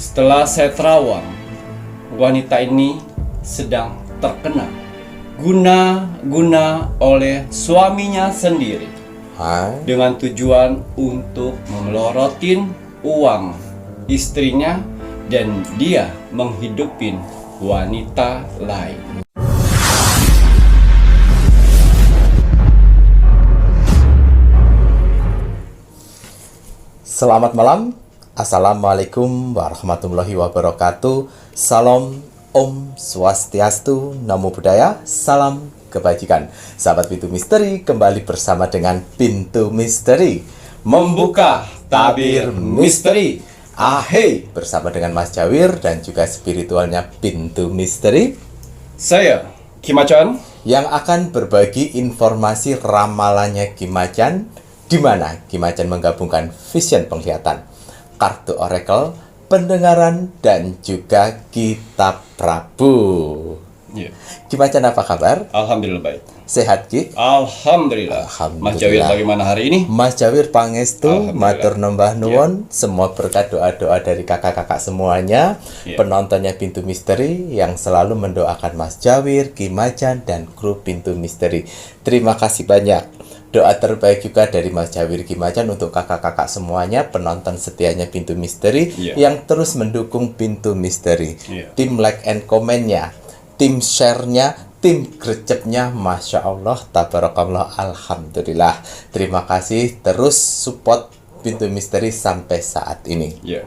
Setelah saya terawang, wanita ini sedang terkena guna-guna oleh suaminya sendiri dengan tujuan untuk memelorotin uang istrinya dan dia menghidupin wanita lain. Selamat malam, Assalamualaikum warahmatullahi wabarakatuh. Salam Om Swastiastu, Namo Buddhaya, salam kebajikan. Sahabat Pintu Misteri, kembali bersama dengan Pintu Misteri Membuka tabir misteri. Ahey, bersama dengan Mas Jawir dan juga spiritualnya Pintu Misteri, Saya Kim Acan, yang akan berbagi informasi ramalannya Kim Acan, di mana Kim Acan menggabungkan vision penglihatan, kartu oracle, pendengaran, dan juga kitab Prabu. Ya. Kim Acan apa kabar? Alhamdulillah baik. Sehat Ki? Alhamdulillah. Mas Jawir bagaimana hari ini? Mas Jawir pangestu, Alhamdulillah. matur nembah nuwun, semua berkat doa-doa dari kakak-kakak semuanya, Ya. penontonnya Pintu Misteri yang selalu mendoakan Mas Jawir, Kim Acan, dan kru Pintu Misteri. Terima kasih banyak. Doa terbaik juga dari Mas Jawir Kim Acan untuk kakak-kakak semuanya, penonton setianya Pintu Misteri, Ya. yang terus mendukung Pintu Misteri. Ya. Tim like and comment-nya, tim share-nya, tim grecepnya, Masya Allah, tabarakallah, Alhamdulillah. Terima kasih, terus support Pintu Misteri sampai saat ini. Ya.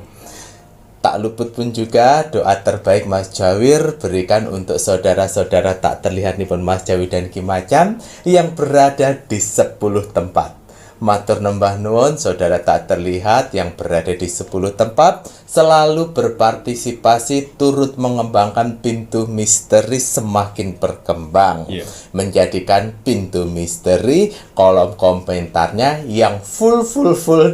Tak luput pun juga doa terbaik Mas Jawir berikan untuk saudara-saudara tak terlihat nih pun Mas Jawir dan Kim Acan yang berada di 10 tempat. Matur nembah nuwun saudara tak terlihat yang berada di 10 tempat selalu berpartisipasi turut mengembangkan Pintu Misteri semakin berkembang. Iya. Menjadikan Pintu Misteri kolom komentarnya yang full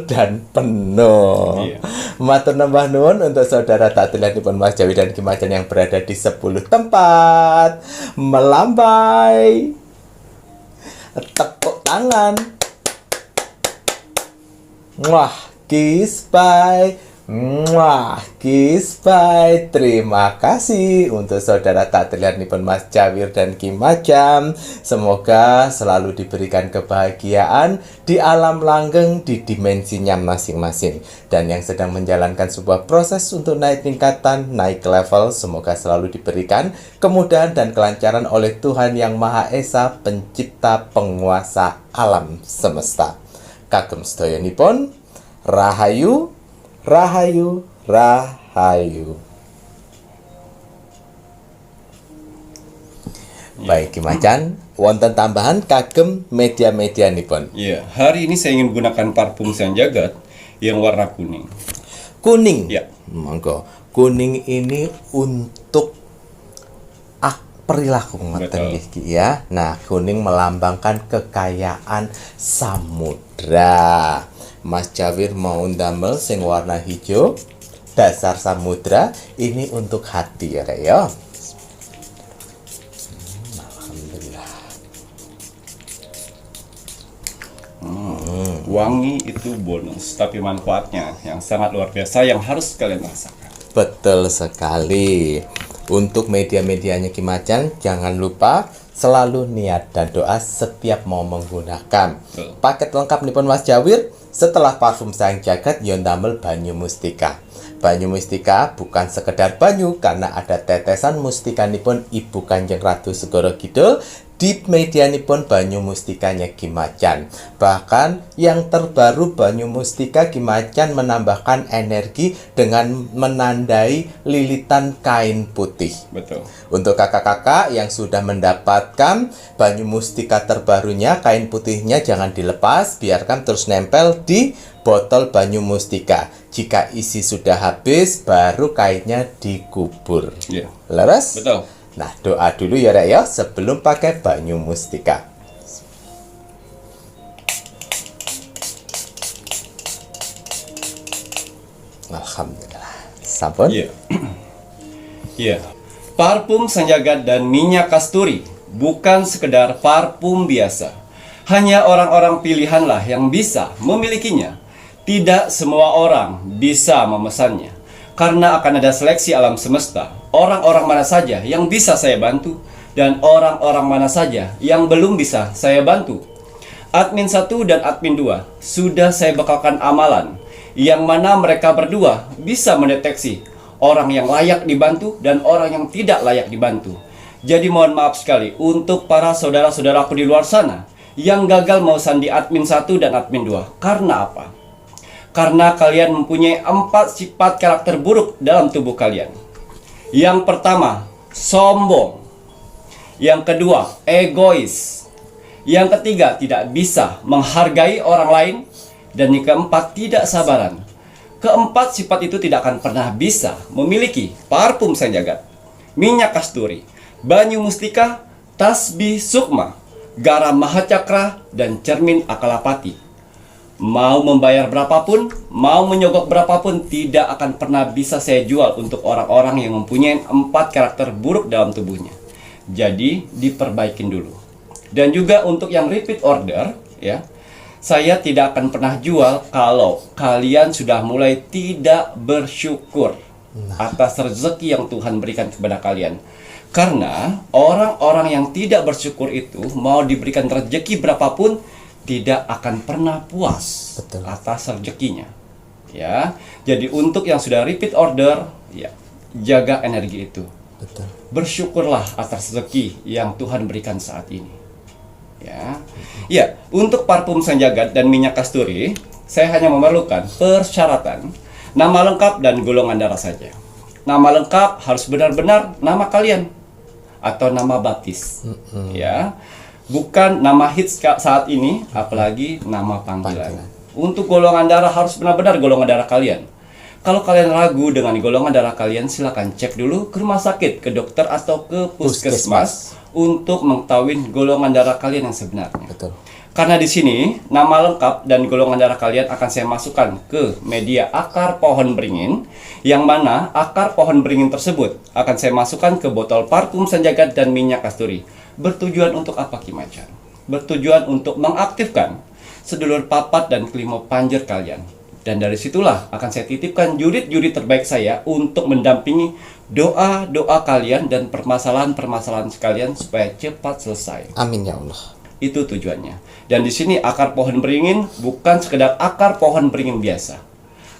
dan penuh. Iya. Matur nambah nuwun untuk saudara tak terlihat di Mas Jawir dan Kim Acan yang berada di 10 tempat. Melambai, tepuk tangan, muah, kiss bye, muah, kiss bye. Terima kasih untuk saudara tak terlihat nih Mas Jawir dan Kim Acan. Semoga selalu diberikan kebahagiaan di alam langgeng di dimensinya masing-masing. Dan yang sedang menjalankan sebuah proses untuk naik tingkatan, naik level, semoga selalu diberikan kemudahan dan kelancaran oleh Tuhan Yang Maha Esa, pencipta penguasa alam semesta. Kagem sedayanipun, rahayu, rahayu, rahayu. Baik, Kim Acan, wonten tambahan kagem media-media nipun. Iya, hari ini saya ingin gunakan parfum Sang Jagat yang warna kuning. Kuning. Ya. Monggo. Kuning ini untuk perilaku ngeten Betul. nggih, Ki, ya. Nah, kuning melambangkan kekayaan samudra. Mas Jawir mau ndamel sing warna hijau, dasar samudra, ini untuk hati ya, Rek, ya. Alhamdulillah. Wangi itu bonus, tapi manfaatnya yang sangat luar biasa yang harus kalian rasakan. Betul sekali. Untuk media-medianya Kim Acan, jangan lupa selalu niat dan doa setiap mau menggunakan. Betul. Paket lengkap nipun Mas Jawir, setelah parfum Sang Jagat yon damel banyu mustika. Banyu mustika bukan sekedar banyu karena ada tetesan mustika nipun Ibu Kanjeng Ratu Segoro Kidul di media nipun banyu mustikanya Kim Acan. Bahkan yang terbaru banyu mustika Kim Acan menambahkan energi dengan menandai lilitan kain putih. Betul. Untuk kakak-kakak yang sudah mendapatkan banyu mustika terbarunya, kain putihnya jangan dilepas, biarkan terus nempel di botol banyu mustika. Jika isi sudah habis, baru kainnya dikubur. Iya. Leres? Betul. Nah, doa dulu ya Rek ya sebelum pakai banyu mustika. Alhamdulillah. Sampun? Iya. Iya. Parfum Sang Jagat dan minyak kasturi bukan sekedar parfum biasa. Hanya orang-orang pilihanlah yang bisa memilikinya. Tidak semua orang bisa memesannya. Karena akan ada seleksi alam semesta, orang-orang mana saja yang bisa saya bantu, dan orang-orang mana saja yang belum bisa saya bantu. Admin 1 dan admin 2 sudah saya bekalkan amalan, yang mana mereka berdua bisa mendeteksi orang yang layak dibantu dan orang yang tidak layak dibantu. Jadi mohon maaf sekali untuk para saudara-saudaraku di luar sana yang gagal mau sandi admin 1 dan admin 2. Karena apa? Karena kalian mempunyai 4 sifat karakter buruk dalam tubuh kalian. Yang pertama, sombong. Yang kedua, egois. Yang ketiga, tidak bisa menghargai orang lain. Dan yang keempat, tidak sabaran. Keempat sifat itu tidak akan pernah bisa memiliki parfum sang jagat, minyak kasturi, banyu mustika, tasbih sukma, garam mahacakra, dan cermin akalapati. Mau membayar berapapun, mau menyogok berapapun, tidak akan pernah bisa saya jual untuk orang-orang yang mempunyai 4 karakter buruk dalam tubuhnya. Jadi diperbaikin dulu. Dan juga untuk yang repeat order, ya, saya tidak akan pernah jual kalau kalian sudah mulai tidak bersyukur atas rezeki yang Tuhan berikan kepada kalian. Karena orang-orang yang tidak bersyukur itu mau diberikan rezeki berapapun tidak akan pernah puas. Betul. Atas rezekinya. Ya. Jadi untuk yang sudah repeat order, ya, jaga energi itu. Betul. Bersyukurlah atas rezeki yang Tuhan berikan saat ini. Ya. Ya, untuk parfum sang jagat dan minyak kasturi, saya hanya memerlukan persyaratan nama lengkap dan golongan darah saja. Nama lengkap harus benar-benar nama kalian atau nama baptis. Ya. Bukan nama hits saat ini, apalagi nama panggilan. Untuk golongan darah harus benar-benar golongan darah kalian. Kalau kalian ragu dengan golongan darah kalian, silakan cek dulu ke rumah sakit, ke dokter atau ke puskesmas untuk mengetahui golongan darah kalian yang sebenarnya. Betul. Karena di sini nama lengkap dan golongan darah kalian akan saya masukkan ke media akar pohon beringin, yang mana akar pohon beringin tersebut akan saya masukkan ke botol parfum sang jagat dan minyak kasturi. Bertujuan untuk apa, Ki Macan? Bertujuan untuk mengaktifkan sedulur papat dan kelima panjer kalian. Dan dari situlah akan saya titipkan jurit-jurit terbaik saya untuk mendampingi doa-doa kalian dan permasalahan-permasalahan sekalian supaya cepat selesai. Amin ya Allah. Itu tujuannya. Dan di sini akar pohon beringin bukan sekedar akar pohon beringin biasa.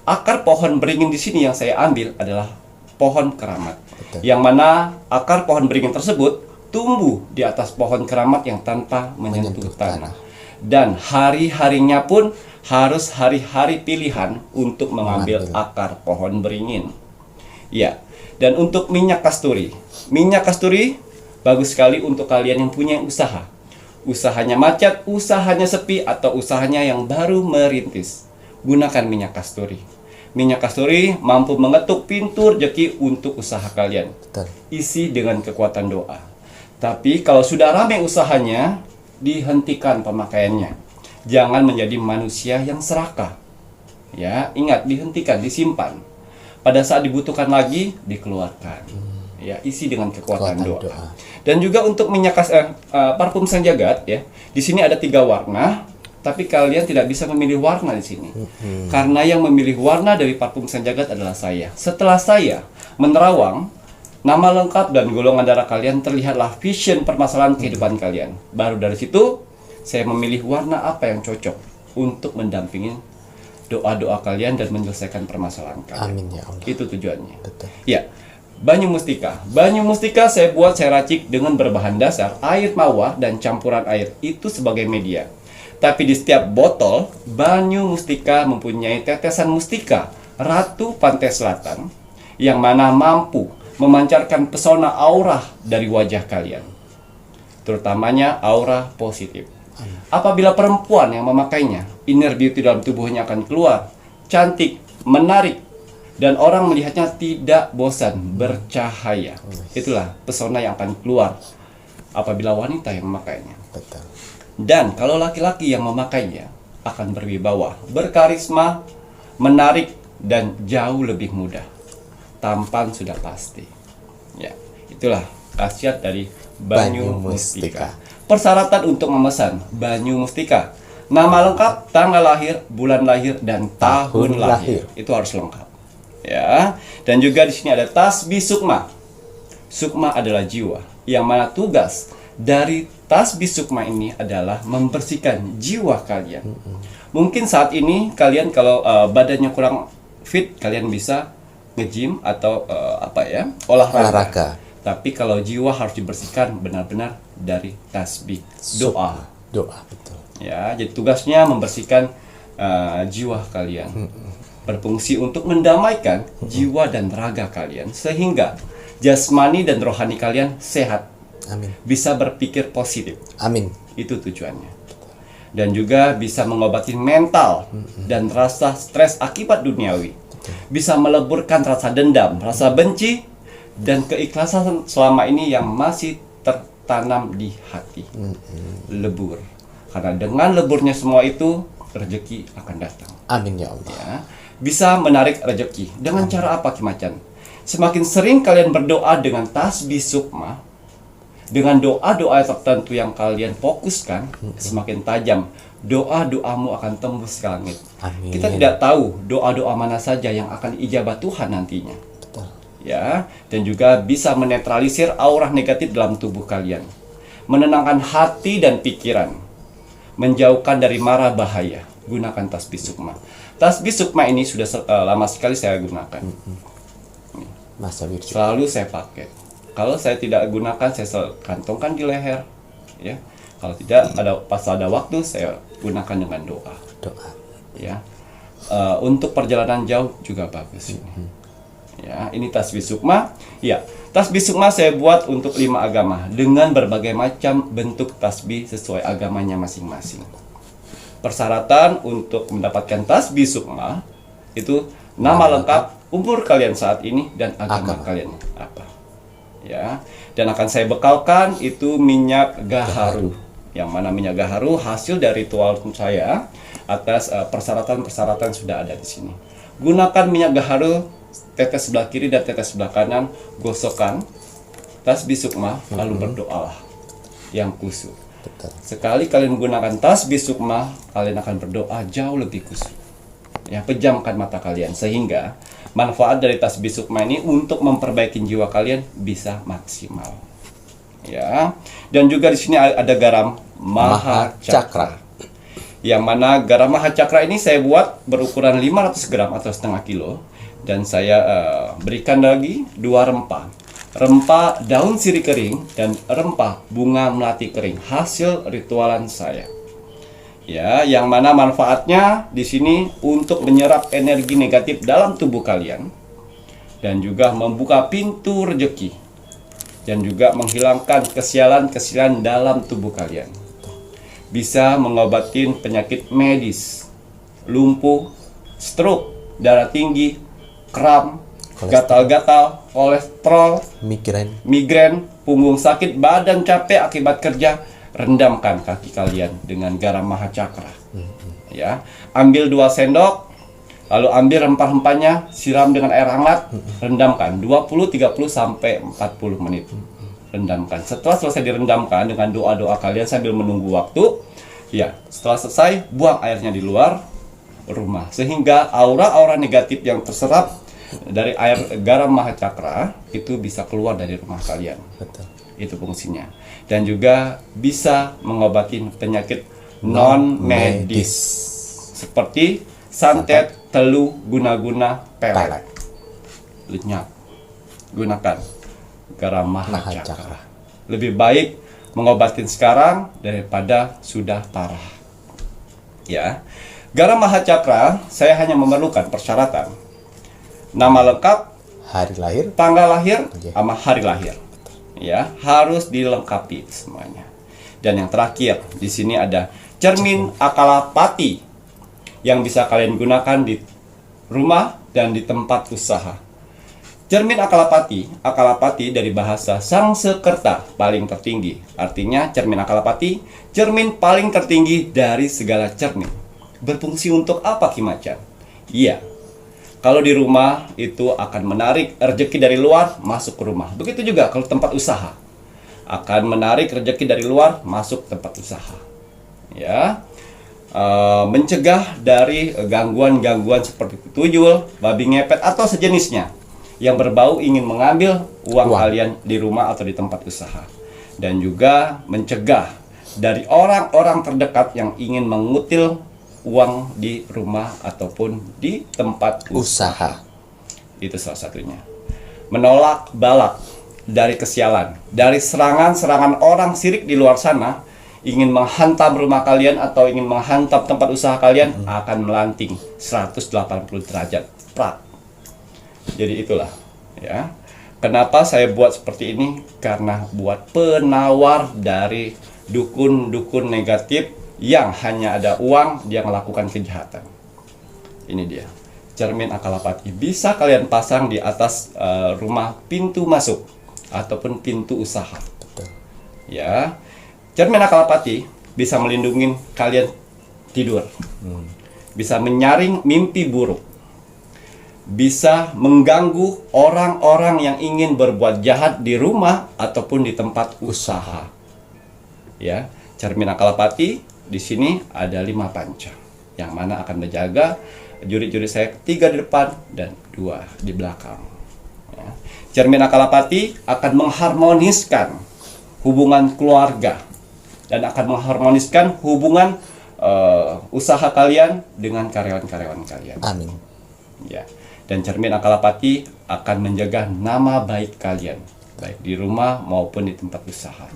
Akar pohon beringin di sini yang saya ambil adalah pohon keramat. Betul. Yang mana akar pohon beringin tersebut tumbuh di atas pohon keramat yang tanpa menyentuh tanah. Dan hari-harinya pun harus hari-hari pilihan untuk mengambil akar pohon beringin. Ya. Dan untuk minyak kasturi. Minyak kasturi bagus sekali untuk kalian yang punya usaha. Usahanya macet, usahanya sepi, atau usahanya yang baru merintis. Gunakan minyak kasturi. Minyak kasturi mampu mengetuk pintu rezeki untuk usaha kalian. Betul. Isi dengan kekuatan doa. Tapi kalau sudah ramai usahanya, dihentikan pemakaiannya. Jangan menjadi manusia yang serakah. Ya, ingat, dihentikan, disimpan. Pada saat dibutuhkan lagi, dikeluarkan. Ya, isi dengan kekuatan doa. Dan juga untuk minyak parfum sang jagat, ya. Di sini ada 3 warna, tapi kalian tidak bisa memilih warna di sini. Karena yang memilih warna dari parfum sang jagat adalah saya. Setelah saya menerawang nama lengkap dan golongan darah kalian, terlihatlah vision permasalahan kehidupan kalian. Baru dari situ, saya memilih warna apa yang cocok untuk mendampingi doa-doa kalian dan menyelesaikan permasalahan kalian. Amin ya Allah. Itu tujuannya. Betul. Ya, banyu mustika. Banyu mustika saya racik dengan berbahan dasar air mawar dan campuran air. Itu sebagai media. Tapi di setiap botol, banyu mustika mempunyai tetesan mustika Ratu Pantai Selatan, yang mana mampu memancarkan pesona aura dari wajah kalian, terutamanya aura positif. Apabila perempuan yang memakainya, inner beauty dalam tubuhnya akan keluar, cantik, menarik, dan orang melihatnya tidak bosan, bercahaya. Itulah pesona yang akan keluar apabila wanita yang memakainya. Betul. Dan kalau laki-laki yang memakainya akan berwibawa, berkarisma, menarik, dan jauh lebih mudah. Tampan sudah pasti. Ya, itulah khasiat dari banyu mustika. Persyaratan untuk memesan banyu mustika: nama lengkap, tanggal lahir, bulan lahir, dan tahun lahir. Itu harus lengkap. Ya, dan juga di sini ada tasbih sukma. Sukma adalah jiwa, yang mana tugas dari tasbih sukma ini adalah membersihkan jiwa kalian. Mungkin saat ini kalian kalau badannya kurang fit, kalian bisa nge-gym atau olahraga. Tapi kalau jiwa harus dibersihkan benar-benar dari tasbih, doa. Doa, betul. Ya, jadi tugasnya membersihkan jiwa kalian. Berfungsi untuk mendamaikan jiwa dan raga kalian sehingga jasmani dan rohani kalian sehat. Amin. Bisa berpikir positif. Amin. Itu tujuannya. Dan juga bisa mengobati mental dan rasa stres akibat duniawi. Bisa meleburkan rasa dendam, rasa benci, dan keikhlasan selama ini yang masih tertanam di hati. Lebur. Karena dengan leburnya semua itu, rezeki akan datang. Amin ya Allah. Ya. Bisa menarik rezeki. Dengan cara apa, Ki Macan? Semakin sering kalian berdoa dengan tasbih sukma, dengan doa-doa tertentu yang kalian fokuskan, semakin tajam doa-doamu akan tembus ke langit. Amin. Kita tidak tahu doa-doa mana saja yang akan ijabah Tuhan nantinya. Betul. Ya, dan juga bisa menetralisir aura negatif dalam tubuh kalian, menenangkan hati dan pikiran, menjauhkan dari mara bahaya. Gunakan tasbih sukma. Tasbih sukma ini sudah lama sekali saya gunakan. Mas Jawir juga. Selalu saya pakai. Kalau saya tidak gunakan, saya kantongkan di leher. Ya, kalau tidak pas ada waktu, saya gunakan dengan doa. Doa. Ya, untuk perjalanan jauh juga bagus ini. Ya, ini tasbih sukma. Ya, tasbih sukma saya buat untuk 5 agama dengan berbagai macam bentuk tasbih sesuai agamanya masing-masing. Persyaratan untuk mendapatkan tasbih sukma itu nama lengkap, umur kalian saat ini, dan agama kalian apa. Ya, dan akan saya bekalkan itu minyak gaharu. Yang mana minyak gaharu hasil dari ritual saya atas persyaratan-persyaratan sudah ada di sini. Gunakan minyak gaharu, tetes sebelah kiri dan tetes sebelah kanan, gosokkan tasbih sukma, lalu berdoalah yang khusyuk. Betul. Sekali kalian menggunakan tasbih sukma, kalian akan berdoa jauh lebih khusyuk. Ya, pejamkan mata kalian sehingga manfaat dari tasbih sukma ini untuk memperbaiki jiwa kalian bisa maksimal. Ya, dan juga di sini ada garam Maha Cakra. Yang mana garam Maha Cakra ini saya buat berukuran 500 gram atau setengah kilo, dan saya berikan lagi 2 rempah. Rempah daun sirih kering dan rempah bunga melati kering, hasil ritualan saya. Ya, yang mana manfaatnya di sini untuk menyerap energi negatif dalam tubuh kalian dan juga membuka pintu rezeki dan juga menghilangkan kesialan-kesialan dalam tubuh kalian. Bisa mengobatin penyakit medis, lumpuh, stroke, darah tinggi, kram, gatal-gatal, kolesterol, migrain, punggung sakit, badan capek akibat kerja. Rendamkan kaki kalian dengan garam Maha Cakra. Ya, ambil 2 sendok, lalu ambil rempah-rempahnya, siram dengan air hangat, rendamkan 20, 30 sampai 40 menit. Rendamkan. Setelah selesai direndamkan dengan doa-doa kalian sambil menunggu waktu, ya, setelah selesai buang airnya di luar rumah sehingga aura-aura negatif yang terserap dari air garam Maha Cakra itu bisa keluar dari rumah kalian. Betul. Itu fungsinya. Dan juga bisa mengobati penyakit non-medis seperti santet, teluh, guna-guna, pelet, lenyap. Gunakan garam Maha Cakra. Lebih baik mengobatin sekarang daripada sudah parah. Ya, garam Maha Cakra saya hanya memerlukan persyaratan nama lengkap, hari lahir, tanggal lahir, sama hari lahir. Ya, harus dilengkapi semuanya. Dan yang terakhir, di sini ada cermin akalapati yang bisa kalian gunakan di rumah dan di tempat usaha. Cermin akalapati dari bahasa Sangsekerta, paling tertinggi. Artinya cermin akalapati, cermin paling tertinggi dari segala cermin. Berfungsi untuk apa, Ki Macan? Iya, kalau di rumah itu akan menarik rezeki dari luar masuk ke rumah. Begitu juga kalau tempat usaha akan menarik rezeki dari luar masuk ke tempat usaha. Ya, mencegah dari gangguan-gangguan seperti tuyul, babi ngepet atau sejenisnya yang berbau ingin mengambil uang kalian di rumah atau di tempat usaha. Dan juga mencegah dari orang-orang terdekat yang ingin mengutil uang di rumah ataupun di tempat usaha. Itu salah satunya. Menolak balak dari kesialan, dari serangan-serangan orang sirik di luar sana ingin menghantam rumah kalian atau ingin menghantam tempat usaha kalian, akan melanting 180 derajat. Prak. Jadi itulah, ya. Kenapa saya buat seperti ini? Karena buat penawar dari dukun-dukun negatif yang hanya ada uang, dia melakukan kejahatan. Ini dia, cermin Akalapati. Bisa kalian pasang di atas rumah pintu masuk ataupun pintu usaha. Ya, cermin Akalapati bisa melindungi kalian tidur, bisa menyaring mimpi buruk, bisa mengganggu orang-orang yang ingin berbuat jahat di rumah ataupun di tempat usaha. Ya, cermin Akalapati di sini ada 5 panca, yang mana akan menjaga jurit-jurit saya 3 di depan dan 2 di belakang. Ya. Cermin Akalapati akan mengharmoniskan hubungan keluarga dan akan mengharmoniskan hubungan usaha kalian dengan karyawan-karyawan kalian. Amin. Ya. Dan cermin Akalapati akan menjaga nama baik kalian, baik di rumah maupun di tempat usaha.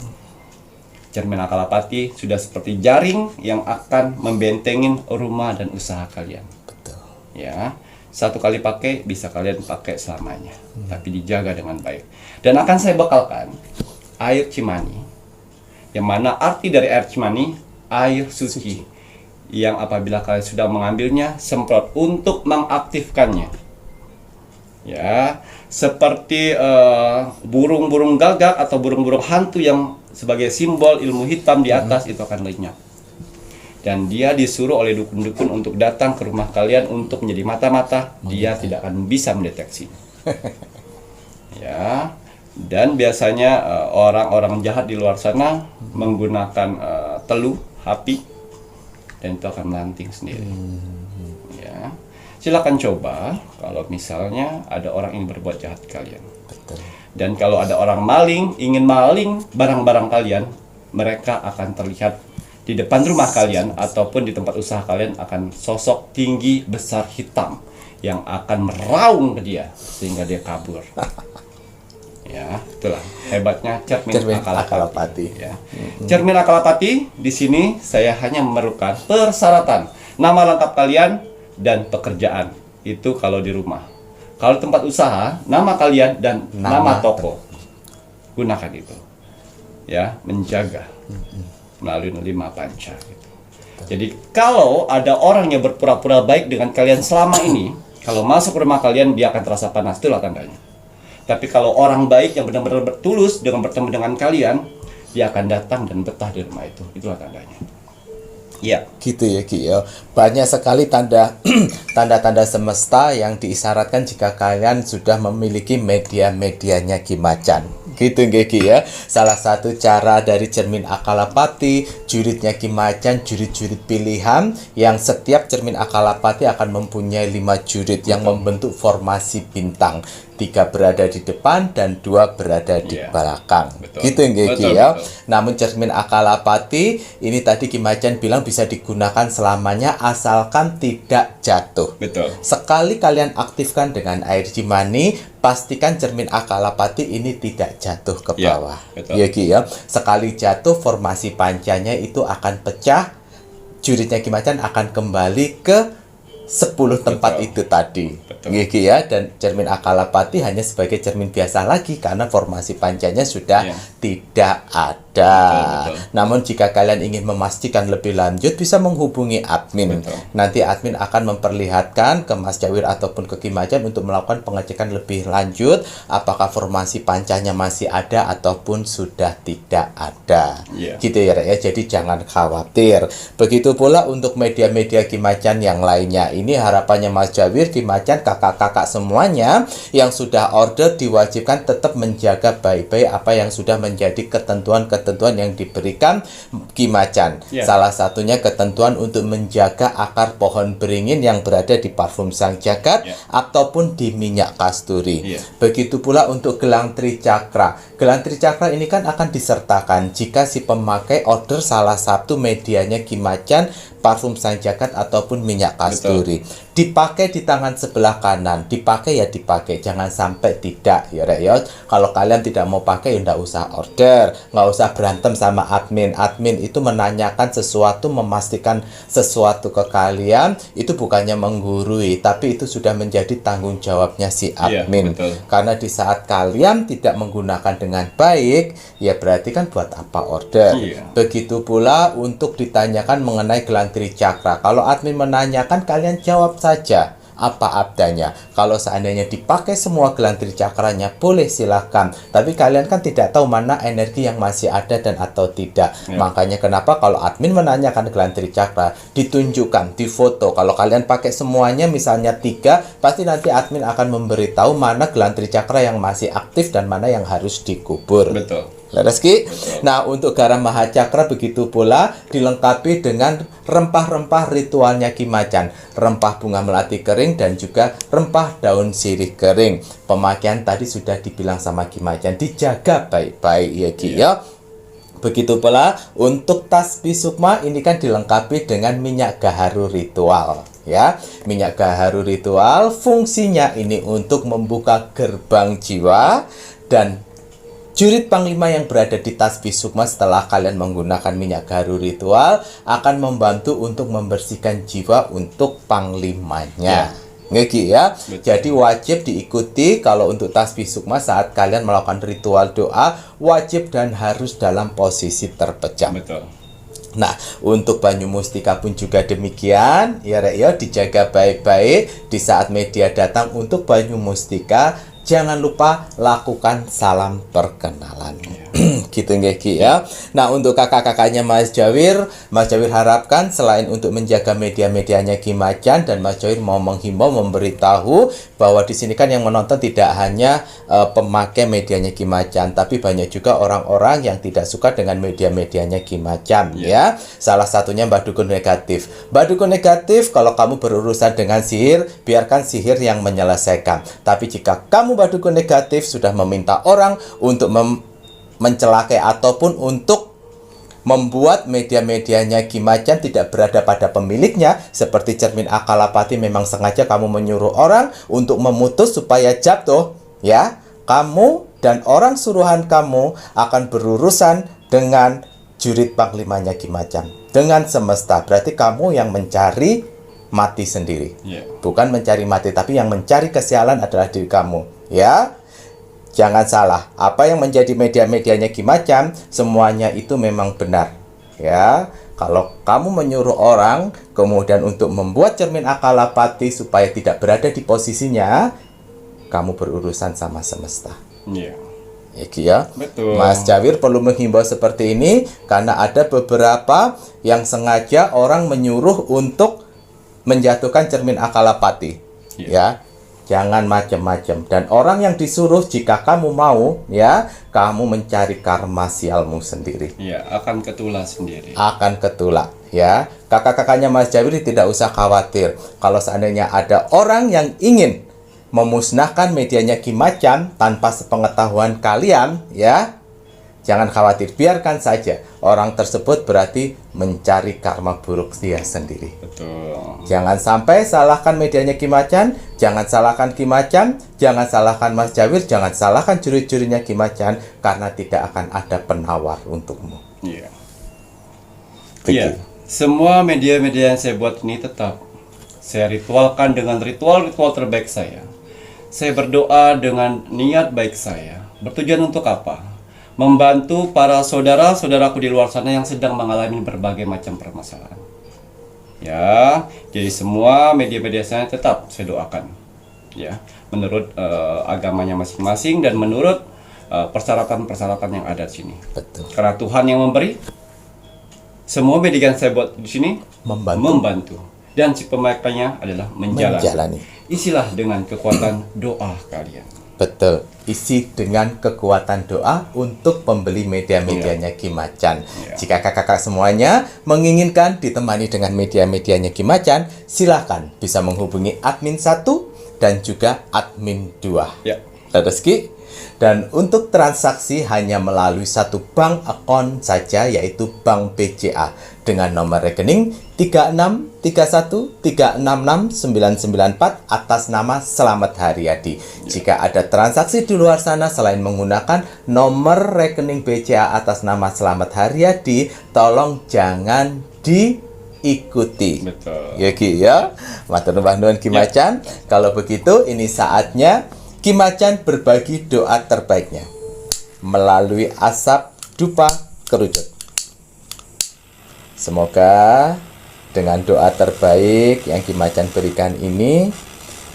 Cermin Akalapati sudah seperti jaring yang akan membentengin rumah dan usaha kalian. Betul. Ya, satu kali pakai bisa kalian pakai selamanya, tapi dijaga dengan baik. Dan akan saya bekalkan air Cimani, yang mana arti dari air Cimani, air suci, yang apabila kalian sudah mengambilnya, semprot untuk mengaktifkannya. Ya, seperti burung-burung gagak atau burung-burung hantu yang sebagai simbol ilmu hitam di atas, itu akan lenyap. Dan dia disuruh oleh dukun-dukun untuk datang ke rumah kalian untuk menjadi mata-mata. Dia tidak akan bisa mendeteksi. Ya, dan biasanya orang-orang jahat di luar sana menggunakan teluh, api, dan itu akan melanting sendiri. Ya. Silakan coba kalau misalnya ada orang yang berbuat jahat ke kalian. Betul. Dan kalau ada orang maling, ingin maling barang-barang kalian, mereka akan terlihat di depan rumah kalian ataupun di tempat usaha kalian, akan sosok tinggi besar hitam yang akan meraung ke dia sehingga dia kabur. Ya, itulah hebatnya cermin Akalapati. Ya. Cermin Akalapati di sini saya hanya memerlukan persyaratan nama lengkap kalian dan pekerjaan. Itu kalau di rumah. Kalau tempat usaha, nama kalian dan nama toko. Gunakan itu. Ya, menjaga melalui 5 panca gitu. Jadi kalau ada orang yang berpura-pura baik dengan kalian selama ini, kalau masuk ke rumah kalian dia akan terasa panas, itulah tandanya. Tapi kalau orang baik yang benar-benar bertulus dengan bertemu dengan kalian, dia akan datang dan betah di rumah itu. Itulah tandanya. Iya. Gitu ya Ki ya. Banyak sekali tanda-tanda semesta yang diisyaratkan jika kalian sudah memiliki media-medianya Ki Macan. Gitu nggih Ki ya. Salah satu cara dari cermin Akalapati, juritnya Ki Macan, jurit-jurit pilihan yang setiap cermin Akalapati akan mempunyai 5 jurit yang membentuk formasi bintang. 3 berada di depan dan 2 berada di belakang. Betul. Gitu nggih Ki ya. Betul. Namun cermin Akalapati ini tadi Ki Macan bilang bisa digunakan selamanya asalkan tidak jatuh. Betul. Sekali kalian aktifkan dengan air Cimani, pastikan cermin Akalapati ini tidak jatuh ke Ya, bawah. betul. Ya Ki ya. Sekali jatuh formasi pancanya itu akan pecah. Juritnya Ki Macan akan kembali ke 10 tempat Betul. itu tadi. Betul. Gitu ya. Dan cermin Akalapati hanya sebagai cermin biasa lagi karena formasi pancanya sudah Ya. tidak ada. Betul. Namun jika kalian ingin memastikan lebih lanjut bisa menghubungi admin. Betul. Nanti admin akan memperlihatkan ke Mas Jawir ataupun ke Ki Macan untuk melakukan pengecekan lebih lanjut apakah formasi pancanya masih ada ataupun sudah tidak ada. Iya. Gitu ya Rek ya. Jadi jangan khawatir. Begitu pula untuk media-media Ki Macan yang lainnya ini harapannya Mas Jawir, Ki Macan, kakak-kakak semuanya yang sudah order diwajibkan tetap menjaga baik-baik apa yang sudah menjadi ketentuan-ketentuan yang diberikan Ki Macan. Ya. Salah satunya ketentuan untuk menjaga akar pohon beringin yang berada di parfum Sang Jagat ataupun di minyak kasturi. Begitu pula untuk gelang tricakra. Gelang tricakra ini kan akan disertakan jika si pemakai order salah satu medianya Ki Macan, parfum Sang Jagat ataupun minyak kasturi. Betul. Dipakai di tangan sebelah kanan, dipakai ya dipakai, jangan sampai tidak ya Rek ya. Kalau kalian tidak mau pakai ya nggak usah order, nggak usah berantem sama admin. Admin itu menanyakan sesuatu, memastikan sesuatu ke kalian, itu bukannya menggurui, tapi itu sudah menjadi tanggung jawabnya si admin. Karena di saat kalian tidak menggunakan dengan baik, ya berarti kan buat apa order. Begitu pula untuk ditanyakan mengenai gelang tricakra. Kalau admin menanyakan, kalian jawab saja apa adanya. Kalau seandainya dipakai semua gelang tricakranya, boleh silahkan. Tapi kalian kan tidak tahu mana energi yang masih ada dan atau tidak. Makanya kenapa kalau admin menanyakan gelang tricakra, ditunjukkan, difoto. Kalau kalian pakai semuanya, misalnya 3, pasti nanti admin akan memberitahu mana gelang tricakra yang masih aktif dan mana yang harus dikubur. Betul. Reski. Nah, untuk garam mahacakra begitu pula dilengkapi dengan rempah-rempah ritualnya Ki Macan, rempah bunga melati kering dan juga rempah daun sirih kering. Pemakaian tadi sudah dibilang sama Ki Macan, dijaga baik-baik ya Ki ya. Begitu pula untuk tasbih sukma ini kan dilengkapi dengan minyak gaharu ritual ya. Minyak gaharu ritual fungsinya ini untuk membuka gerbang jiwa, dan jurit panglima yang berada di tasbih sukma setelah kalian menggunakan minyak gaharu ritual akan membantu untuk membersihkan jiwa untuk panglimanya. Ngeki ya. Jadi wajib diikuti kalau untuk tasbih sukma saat kalian melakukan ritual doa, wajib dan harus dalam posisi terpejam. Betul. Nah, untuk banyu mustika pun juga demikian. Ya Rek ya, dijaga baik-baik di saat media datang untuk banyu mustika. Jangan lupa lakukan salam perkenalan. Gitu Ngeki ya. Nah, untuk kakak-kakaknya Mas Jawir harapkan selain untuk menjaga media-medianya Ki Macan, dan Mas Jawir mau menghimbau, memberitahu bahwa di sini kan yang menonton tidak hanya pemakai medianya Ki Macan, tapi banyak juga orang-orang yang tidak suka dengan media-medianya Ki Macan ya. Salah satunya Mbak Dukun Negatif. Mbak Dukun Negatif, kalau kamu berurusan dengan sihir, biarkan sihir yang menyelesaikan. Tapi jika kamu Mbak Dukun Negatif sudah meminta orang untuk mencelakai ataupun untuk membuat media-medianya Ki Macan tidak berada pada pemiliknya, seperti cermin Akalapati, memang sengaja kamu menyuruh orang untuk memutus supaya jatuh ya, kamu dan orang suruhan kamu akan berurusan dengan jurit panglimanya Ki Macan, dengan semesta. Berarti kamu yang mencari mati sendiri, bukan mencari mati, tapi yang mencari kesialan adalah diri kamu ya. Jangan salah, apa yang menjadi media-medianya Ki Macan, semuanya itu memang benar ya. Kalau kamu menyuruh orang kemudian untuk membuat cermin Akalapati supaya tidak berada di posisinya, kamu berurusan sama semesta. Ya Ki ya. Betul. Mas Jawir perlu menghimbau seperti ini karena ada beberapa yang sengaja orang menyuruh untuk menjatuhkan cermin Akalapati ya. Jangan macam-macam. Dan orang yang disuruh, jika kamu mau ya, kamu mencari karma sialmu sendiri. Ya, akan ketulak sendiri. Akan ketulak ya. Kakak-kakaknya Mas Jawir tidak usah khawatir. Kalau seandainya ada orang yang ingin memusnahkan medianya Ki Macan tanpa sepengetahuan kalian ya, jangan khawatir, biarkan saja. Orang tersebut berarti mencari karma buruk dia sendiri. Betul. Jangan sampai salahkan medianya Ki Macan, jangan salahkan Ki Macan, jangan salahkan Mas Jawir, jangan salahkan juri-jurinya Ki Macan, karena tidak akan ada penawar untukmu. Iya. Iya. Semua media-media yang saya buat ini tetap saya ritualkan dengan ritual-ritual terbaik saya. Saya berdoa dengan niat baik saya. Bertujuan untuk apa? Membantu para saudara-saudaraku di luar sana yang sedang mengalami berbagai macam permasalahan. Ya, jadi semua media-media saya tetap saya doakan. Ya, menurut agamanya masing-masing dan menurut persyaratan-persyaratan yang ada di sini. Betul. Karena Tuhan yang memberi, semua media yang saya buat di sini membantu. dan si pemakainya adalah menjalani. Isilah dengan kekuatan doa kalian. Betul, isi dengan kekuatan doa untuk pembeli media-medianya Ki Macan. Jika kakak-kakak semuanya menginginkan ditemani dengan media-medianya Ki Macan, silahkan bisa menghubungi admin 1 dan juga admin 2. Ya. Terus Ki, dan untuk transaksi hanya melalui satu bank akun saja, yaitu Bank BCA dengan nomor rekening 3631366994 atas nama Slamet Haryadi. Jika ada transaksi di luar sana selain menggunakan nomor rekening BCA atas nama Slamet Haryadi, tolong jangan diikuti. Betul. Ya Ki ya. Matur nuwun Ki Macan. Kalau begitu ini saatnya Ki Macan berbagi doa terbaiknya melalui asap dupa kerucut. Semoga dengan doa terbaik yang Ki Macan berikan ini,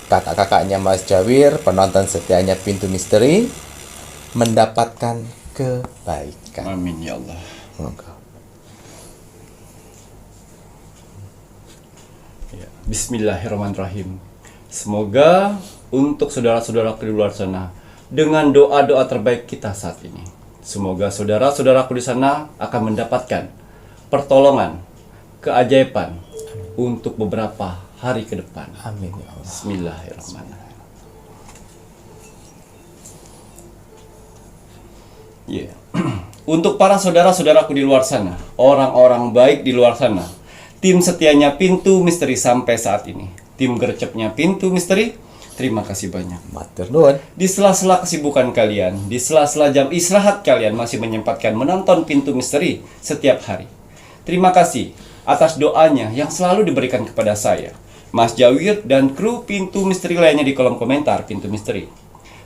kakak-kakaknya Mas Jawir, penonton setianya Pintu Misteri, mendapatkan kebaikan. Amin ya Allah. Semoga. Ya. Bismillahirrahmanirrahim. Semoga untuk saudara-saudaraku di luar sana, dengan doa-doa terbaik kita saat ini, semoga saudara-saudaraku di sana akan mendapatkan pertolongan, keajaiban untuk beberapa hari ke depan. Amin ya Allah. Bismillahirrahmanirrahim. Ya. Untuk para saudara-saudaraku di luar sana, orang-orang baik di luar sana, tim setianya Pintu Misteri sampai saat ini, tim gercepnya Pintu Misteri, terima kasih banyak. Matur nuwun. Di sela-sela kesibukan kalian, di sela-sela jam istirahat kalian masih menyempatkan menonton Pintu Misteri setiap hari. Terima kasih atas doanya yang selalu diberikan kepada saya, Mas Jawir, dan kru Pintu Misteri lainnya di kolom komentar Pintu Misteri.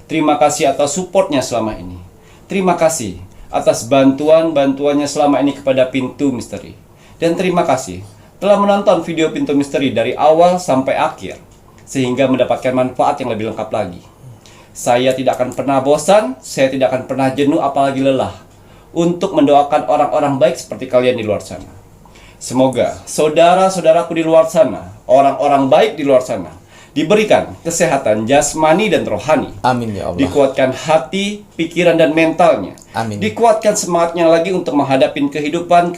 Terima kasih atas supportnya selama ini. Terima kasih atas bantuannya selama ini kepada Pintu Misteri. Dan terima kasih telah menonton video Pintu Misteri dari awal sampai akhir, sehingga mendapatkan manfaat yang lebih lengkap lagi. Saya tidak akan pernah bosan, saya tidak akan pernah jenuh apalagi lelah untuk mendoakan orang-orang baik seperti kalian di luar sana. Semoga saudara-saudaraku di luar sana, orang-orang baik di luar sana, diberikan kesehatan jasmani dan rohani. Amin ya Allah. Dikuatkan hati, pikiran, dan mentalnya. Amin. Dikuatkan semangatnya lagi untuk menghadapi kehidupan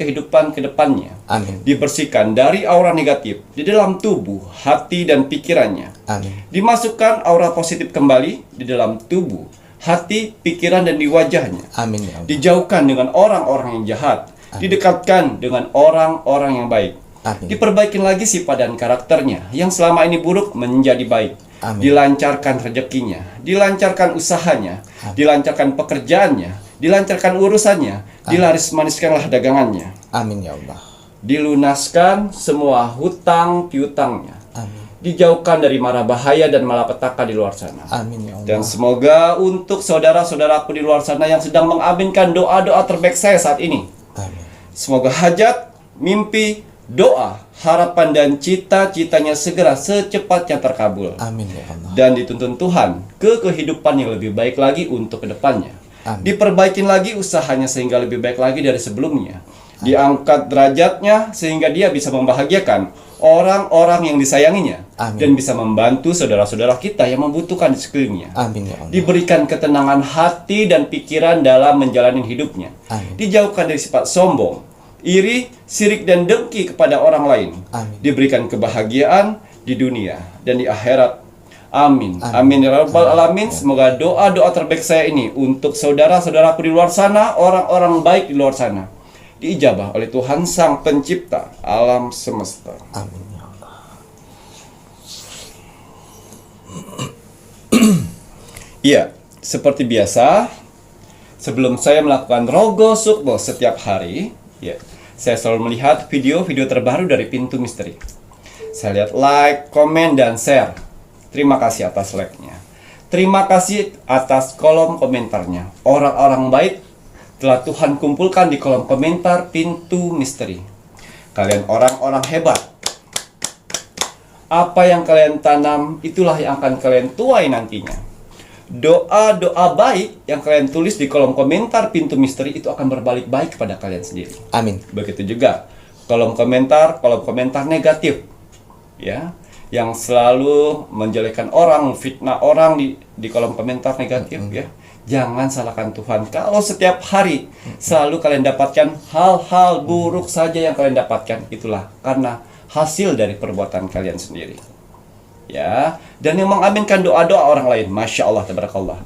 ke depannya. Amin. Dibersihkan dari aura negatif di dalam tubuh, hati, dan pikirannya. Amin. Dimasukkan aura positif kembali di dalam tubuh, hati, pikiran, dan di wajahnya. Amin ya Allah. Dijauhkan dengan orang-orang yang jahat. Didekatkan dengan orang-orang yang baik. Amin. Diperbaikin lagi sifat dan karakternya yang selama ini buruk menjadi baik. Amin. Dilancarkan rezekinya, dilancarkan usahanya, dilancarkan pekerjaannya, dilancarkan urusannya, dilaris-maniskanlah dagangannya. Amin ya Allah. Dilunaskan semua hutang piutangnya. Amin. Dijauhkan dari mara bahaya dan malapetaka di luar sana. Amin ya Allah. Dan semoga untuk saudara-saudaraku di luar sana yang sedang mengaminkan doa-doa terbaik saya saat ini, Amin. semoga hajat, mimpi, doa, harapan, dan cita-citanya segera secepatnya terkabul. Amin ya Allah. Dan dituntun Tuhan ke kehidupan yang lebih baik lagi untuk kedepannya. Amin. Diperbaikin lagi usahanya sehingga lebih baik lagi dari sebelumnya. Diangkat derajatnya sehingga dia bisa membahagiakan orang-orang yang disayanginya. Amin. Dan bisa membantu saudara-saudara kita yang membutuhkan di sekelilingnya. Amin ya Allah. Diberikan ketenangan hati dan pikiran dalam menjalani hidupnya. Amin. Dijauhkan dari sifat sombong, iri, sirik, dan dengki kepada orang lain. Amin. Diberikan kebahagiaan di dunia dan di akhirat. Amin. Amin ya rabbal alamin. Semoga doa-doa terbaik saya ini untuk saudara-saudaraku di luar sana, orang-orang baik di luar sana, diijabah oleh Tuhan Sang Pencipta alam semesta. Amin ya Allah. Iya, seperti biasa, sebelum saya melakukan rogo sukmo setiap hari, ya, saya selalu melihat video-video terbaru dari Pintu Misteri. Saya lihat like, komen, dan share. Terima kasih atas like-nya. Terima kasih atas kolom komentarnya. Orang-orang baik telah Tuhan kumpulkan di kolom komentar Pintu Misteri. Kalian orang-orang hebat. Apa yang kalian tanam, itulah yang akan kalian tuai nantinya. Doa-doa baik yang kalian tulis di kolom komentar Pintu Misteri itu akan berbalik baik kepada kalian sendiri. Amin. Begitu juga kolom komentar negatif ya, yang selalu menjelekkan orang, fitnah orang di kolom komentar negatif, ya. Jangan salahkan Tuhan. Kalau setiap hari selalu kalian dapatkan hal-hal buruk saja yang kalian dapatkan, itulah karena hasil dari perbuatan kalian sendiri. Ya, dan yang mengaminkan doa-doa orang lain, Masya Allah, tabarakallah.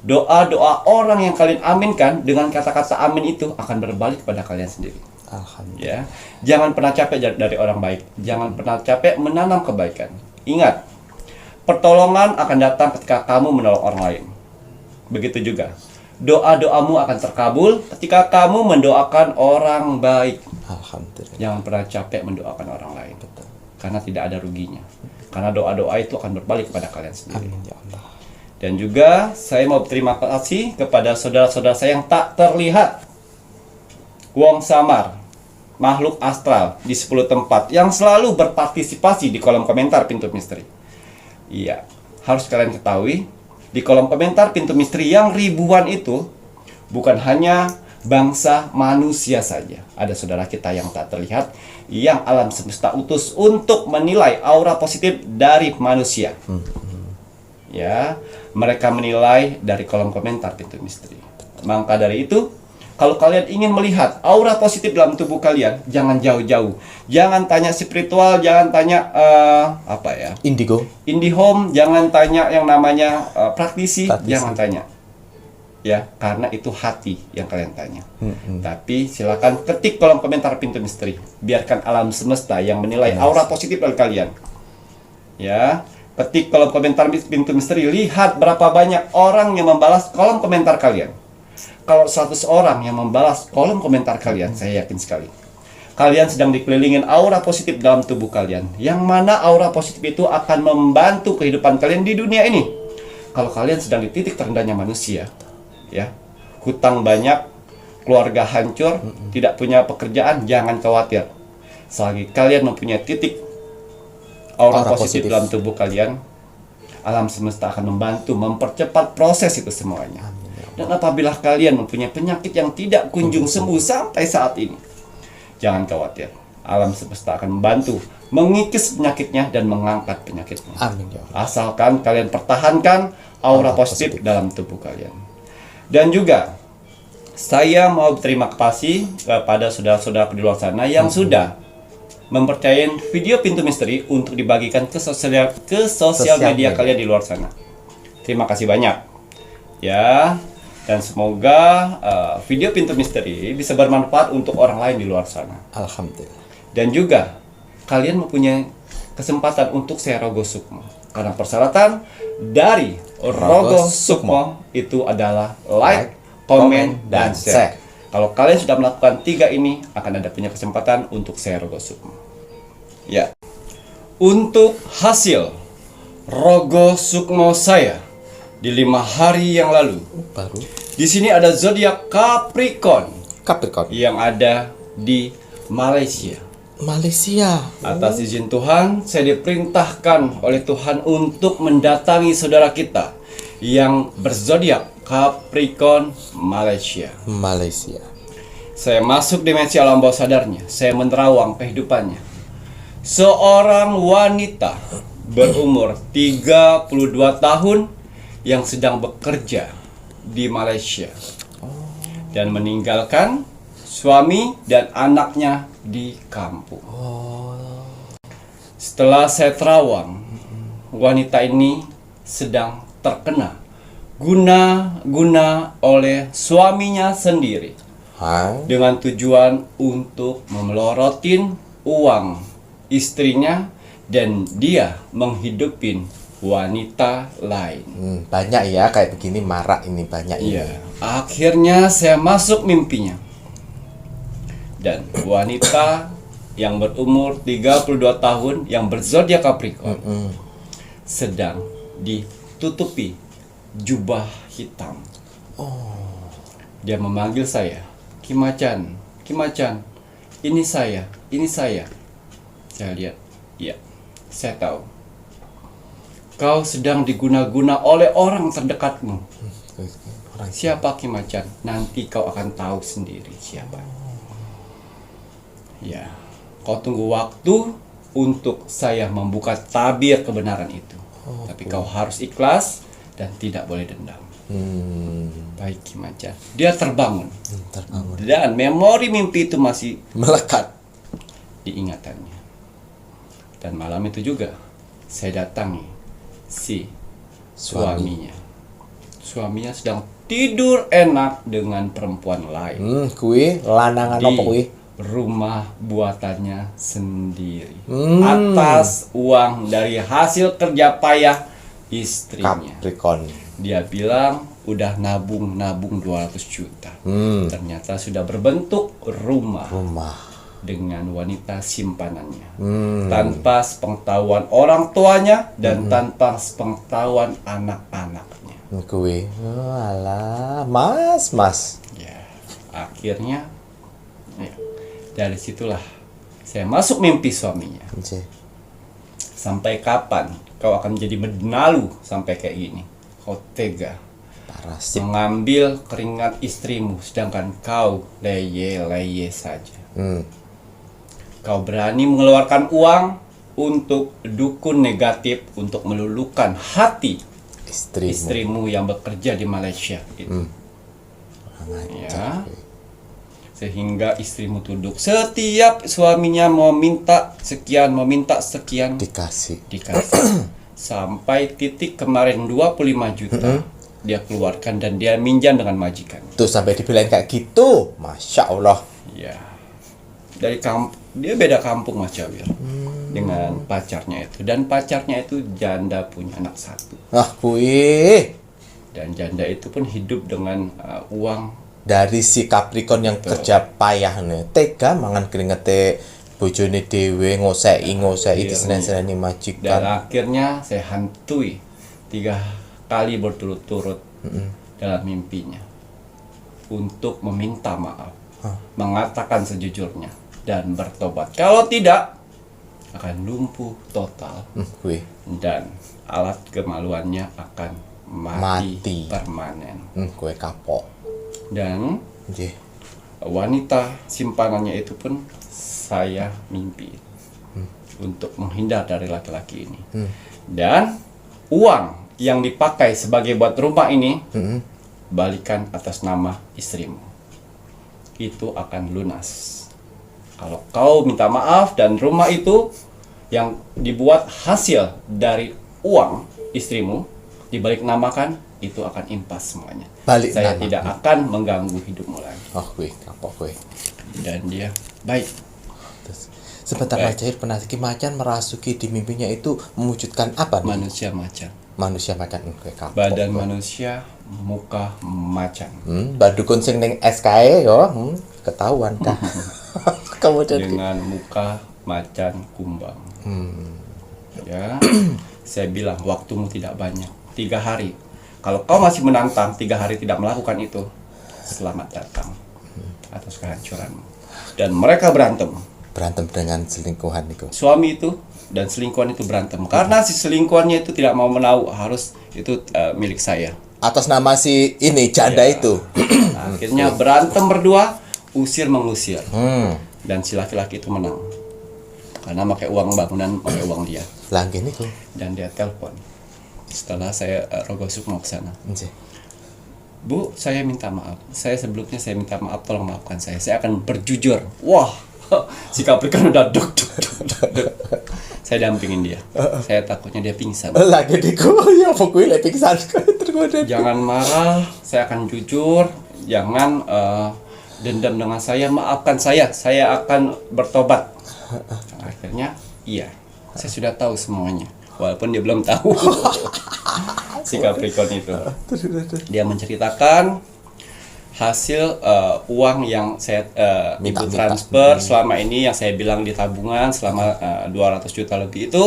Doa-doa orang yang kalian aminkan dengan kata-kata amin itu akan berbalik kepada kalian sendiri. Alhamdulillah. Ya, jangan pernah capek dari orang baik. Jangan pernah capek menanam kebaikan. Ingat, pertolongan akan datang ketika kamu menolong orang lain. Begitu juga, doa-doamu akan terkabul ketika kamu mendoakan orang baik. Alhamdulillah. Jangan pernah capek mendoakan orang lain. Karena tidak ada ruginya. Karena doa-doa itu akan berbalik kepada kalian sendiri. Amin ya Allah. Dan juga saya mau berterima kasih kepada saudara-saudara saya yang tak terlihat. Wong Samar, makhluk astral di 10 tempat yang selalu berpartisipasi di kolom komentar Pintu Misteri. Iya, harus kalian ketahui, di kolom komentar Pintu Misteri yang ribuan itu bukan hanya bangsa manusia saja. Ada saudara kita yang tak terlihat yang alam semesta utus untuk menilai aura positif dari manusia. Ya, mereka menilai dari kolom komentar Pintu Misteri. Maka dari itu, kalau kalian ingin melihat aura positif dalam tubuh kalian, jangan jauh-jauh. Jangan tanya spiritual, jangan tanya Indigo. IndiHome, jangan tanya yang namanya praktisi, jangan tanya. Ya, karena itu hati yang kalian tanya. Tapi silakan ketik kolom komentar Pintu Misteri. Biarkan alam semesta yang menilai aura positif dari kalian. Ya, ketik kolom komentar Pintu Misteri, lihat berapa banyak orang yang membalas kolom komentar kalian. Kalau 100 orang yang membalas kolom komentar kalian, saya yakin sekali kalian sedang dikelilingin aura positif dalam tubuh kalian, yang mana aura positif itu akan membantu kehidupan kalian di dunia ini. Kalau kalian sedang di titik terendahnya manusia, ya, hutang banyak, keluarga hancur, tidak punya pekerjaan, jangan khawatir. Selagi kalian mempunyai titik aura positif dalam tubuh kalian, alam semesta akan membantu mempercepat proses itu semuanya. Dan apabila kalian mempunyai penyakit yang tidak kunjung sembuh sampai saat ini, jangan khawatir. Alam semesta akan membantu mengikis penyakitnya dan mengangkat penyakitnya. Amin ya Allah. Asalkan kalian pertahankan aura positif dalam tubuh kalian. Dan juga, saya mau berterima kasih kepada saudara-saudara di luar sana yang sudah mempercayai video Pintu Misteri untuk dibagikan ke sosial media kalian di luar sana. Terima kasih banyak. Ya. Dan semoga video Pintu Misteri bisa bermanfaat untuk orang lain di luar sana. Alhamdulillah. Dan juga kalian mempunyai kesempatan untuk share Rogo Sukmo. Karena persyaratan dari Rogo Sukmo itu adalah like, comment, dan share. Kalau kalian sudah melakukan 3 ini, akan ada punya kesempatan untuk share Rogo Sukmo. Ya. Untuk hasil Rogo Sukmo saya di 5 hari yang lalu, Baru. di sini ada zodiak Capricorn Capricorn. yang ada di Malaysia. Malaysia. Atas izin Tuhan, saya diperintahkan oleh Tuhan untuk mendatangi saudara kita yang berzodiak Capricorn Malaysia. Malaysia. Saya masuk dimensi alam bawah sadarnya. Saya menerawang kehidupannya. Seorang wanita berumur 32 tahun yang sedang bekerja di Malaysia dan meninggalkan suami dan anaknya di kampung. Setelah saya terawang, wanita ini sedang terkena guna-guna oleh suaminya sendiri dengan tujuan untuk memelorotin uang istrinya dan dia menghidupin wanita lain. Banyak ya kayak begini, marak ini banyak ini. Iya. Akhirnya saya masuk mimpinya. Dan wanita yang berumur 32 tahun yang berzodiak Capricorn sedang ditutupi jubah hitam. Dia memanggil saya, Kimacan, Kimacan, ini saya. Saya lihat, iya, saya tahu. Kau sedang diguna-guna oleh orang terdekatmu. Siapa Kimacan? Nanti kau akan tahu sendiri siapa. Ya, kau tunggu waktu untuk saya membuka tabir kebenaran itu. Tapi kau harus ikhlas dan tidak boleh dendam. Baik Ki Macan. Dia terbangun. Terbangun. Dan memori mimpi itu masih Melekat. di ingatannya. Dan malam itu juga saya datangi si suaminya. Suaminya sedang tidur enak dengan perempuan lain Kui lanangan di apa kui? rumah buatannya sendiri atas uang dari hasil kerja payah istrinya. Capricorn. Dia bilang udah nabung 200 juta. Ternyata sudah berbentuk rumah dengan wanita simpanannya. Tanpa sepengetahuan orang tuanya dan tanpa sepengetahuan anak-anaknya. Kui. Alah, mas. Ya, akhirnya ya, dari situlah saya masuk mimpi suaminya. Nggih. Sampai kapan kau akan menjadi benalu sampai kayak gini? Kau tega Parasit. mengambil keringat istrimu sedangkan kau leye saja. Kau berani mengeluarkan uang untuk dukun negatif untuk meluluhkan hati istrimu yang bekerja di Malaysia itu. Ya. Sehingga istrimu tunduk. Setiap suaminya mau minta sekian Dikasih. Sampai titik kemarin 25 juta dia keluarkan dan dia minjam dengan majikan. Tuh sampai dibilang kayak gitu. Masya Allah. Ya. Dari dia beda kampung Mas Jawir. Dengan pacarnya itu, dan pacarnya itu janda punya anak satu. Kui. Dan janda itu pun hidup dengan uang Dari si Capricorn yang kerja payah nih, tega mangan keringete bojone dhewe ngoseki Iya, disenen-seneni dan majikan. akhirnya saya hantui 3 kali berturut-turut dalam mimpinya untuk meminta maaf, mengatakan sejujurnya dan bertobat. Kalau tidak akan lumpuh total Kui. dan alat kemaluannya akan mati. Permanen. Kue kapok. Dan Nggih. wanita simpanannya itu pun saya mimpi untuk menghindar dari laki-laki ini. Dan uang yang dipakai sebagai buat rumah ini balikan atas nama istrimu. Itu akan lunas. Kalau kau minta maaf dan rumah itu yang dibuat hasil dari uang istrimu dibalik namakan, itu akan impas semuanya. Balik Saya nama. tidak akan mengganggu hidupmu lagi. Kui, kapok kui. Dan dia baik. Terus, sebentar Mas Jahir pernah Ki Macan merasuki di mimpinya itu mewujudkan apa nih? Manusia macan. Manusia macan kue kapok. Badan manusia, muka macan. Badukun sing ning SKE yo, ketahuan dah. Kemudian Dengan muka macan kumbang. Ya, saya bilang waktumu tidak banyak. 3 hari. Kalau kau masih menantang 3 hari tidak melakukan itu, selamat datang atas kehancuranmu. Dan mereka berantem. berantem dengan selingkuhan itu. Suami itu dan selingkuhan itu berantem karena si selingkuhannya itu tidak mau menahu harus itu milik saya. Atas nama si ini janda itu. Nah, akhirnya berantem berdua, usir mengusir. Dan si laki-laki itu menang. Karena pakai uang bangunan, pakai uang dia. Langge niku. Dan dia telepon. Setelah saya rogosuk mau ke sana. Bu, saya minta maaf. Sebelumnya saya minta maaf, tolong maafkan saya. Saya akan berjujur. Wah, si Capricorn udah duk. Saya dampingin dia. Saya takutnya dia pingsan. Lagi niku ya pokoknya lek pingsan tergoda. Jangan marah, saya akan jujur. Jangan dendam dengan saya, maafkan saya. Saya akan bertobat. Akhirnya, iya. Saya sudah tahu semuanya. Walaupun dia belum tahu. Si Capricorn itu. Dia menceritakan hasil uang yang saya ibu transfer selama ini yang saya bilang di tabungan selama 200 juta lebih itu.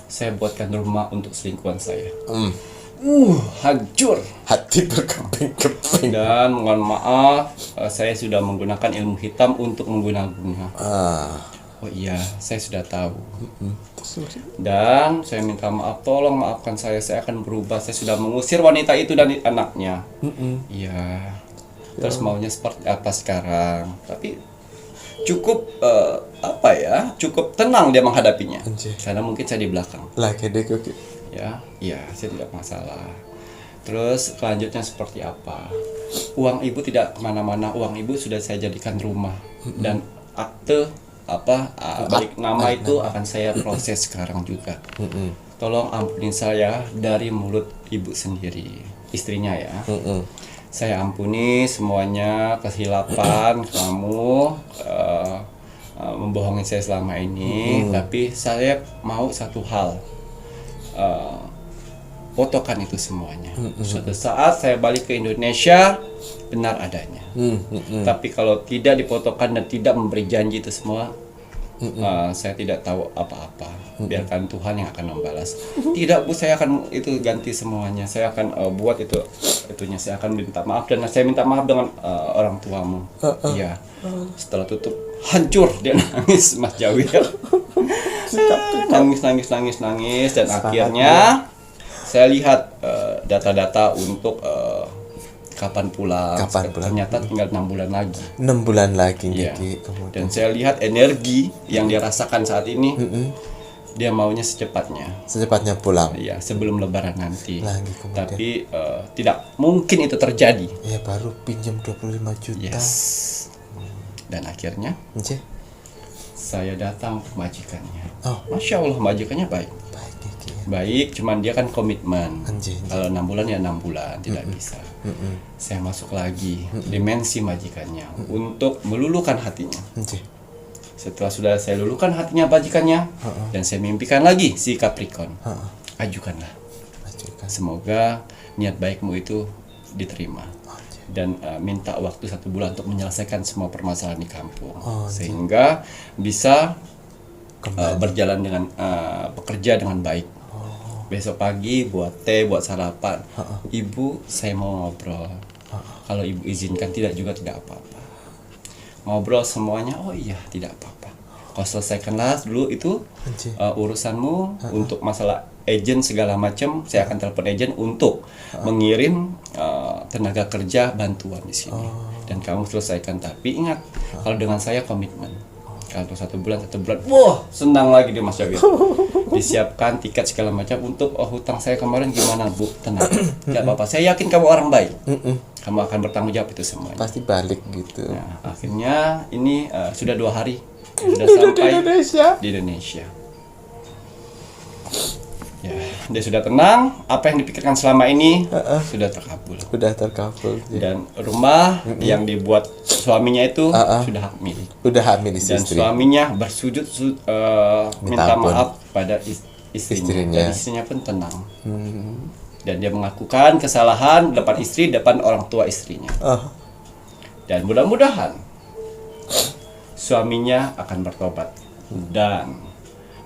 Saya buatkan rumah untuk selingkuhan saya. Hancur. Hati berkeping-keping. Dan mohon maaf, saya sudah menggunakan ilmu hitam untuk mengguna-guna. Oh iya, saya sudah tahu. Dan saya minta maaf, tolong maafkan saya akan berubah. Saya sudah mengusir wanita itu dan anaknya. Iya. Terus maunya seperti apa sekarang? Tapi cukup cukup tenang dia menghadapinya. Anjir. Karena mungkin saya di belakang. Lagi deh kok. Ya, saya tidak masalah. Terus kelanjutnya seperti apa? Uang ibu tidak kemana-mana. Uang ibu sudah saya jadikan rumah dan akte balik nama itu akan saya proses sekarang juga. Tolong ampuni saya dari mulut ibu sendiri, istrinya ya. Saya ampuni semuanya kesilapan kamu membohongi saya selama ini, tapi saya mau satu hal, fotokan itu semuanya. Suatu saat saya balik ke Indonesia benar adanya. Tapi kalau tidak difotokan dan tidak memberi janji itu semua, saya tidak tahu apa-apa. Biarkan Tuhan yang akan membalas. Tidak Bu, saya akan itu ganti semuanya. Saya akan buat itunya. Saya akan minta maaf dan saya minta maaf dengan orang tuamu. Iya. Setelah tutup hancur dia nangis, Mas Jawir. nangis dan akhirnya saya lihat data-data untuk kapan pulang. Ternyata tinggal 6 bulan lagi. 6 bulan lagi Iya. kemudian. Dan saya lihat energi yang dia rasakan saat ini. Dia maunya secepatnya pulang. Iya, sebelum lebaran nanti. Lagi kemudian. Tapi tidak mungkin itu terjadi. Ya baru pinjam 25 juta. Yes. Dan akhirnya Anjir. saya datang ke majikannya. Oh. Masya Allah, majikannya baik. Baik Ki. Baik, cuman dia kan komitmen. Anjir. Kalau 6 bulan ya 6 bulan, tidak bisa. Saya masuk lagi dimensi majikannya untuk meluluhkan hatinya. Anjir. Setelah sudah saya luluhkan hatinya majikannya, dan saya mimpikan lagi si Capricorn. Ajukanlah. Majukan. Semoga niat baikmu itu diterima. Dan minta waktu 1 bulan untuk menyelesaikan semua permasalahan di kampung, sehingga bisa berjalan dengan bekerja dengan baik. Besok pagi buat teh, buat sarapan. Ibu, saya mau ngobrol. Kalau ibu izinkan, tidak apa-apa. Ngobrol semuanya, oh iya, tidak apa-apa. Kau selesaikanlah dulu itu urusanmu untuk masalah agent segala macam. Saya akan telepon agent untuk mengirim tenaga kerja bantuan di sini. Dan kamu selesaikan. Tapi ingat, kalau dengan saya komitmen. Kalau 1 bulan, wah senang lagi dia Mas Jawir. Disiapkan tiket segala macam untuk hutang saya kemarin gimana Bu, tenang. Tidak apa-apa, saya yakin kamu orang baik. Kamu akan bertanggung jawab itu semuanya. Pasti balik gitu. Nah, akhirnya ini sudah 2 hari sudah sampai di Indonesia. Ya, dia sudah tenang. Apa yang dipikirkan selama ini sudah terkabul. Udah terkabul. Dan rumah yang dibuat suaminya itu sudah hak milik. Udah hamil Dan istri. suaminya bersujud minta ampun. maaf pada istrinya. Dan Istrinya. istrinya pun tenang. Dan dia mengakukan kesalahan depan istri, depan orang tua istrinya. Dan mudah-mudahan suaminya akan bertobat dan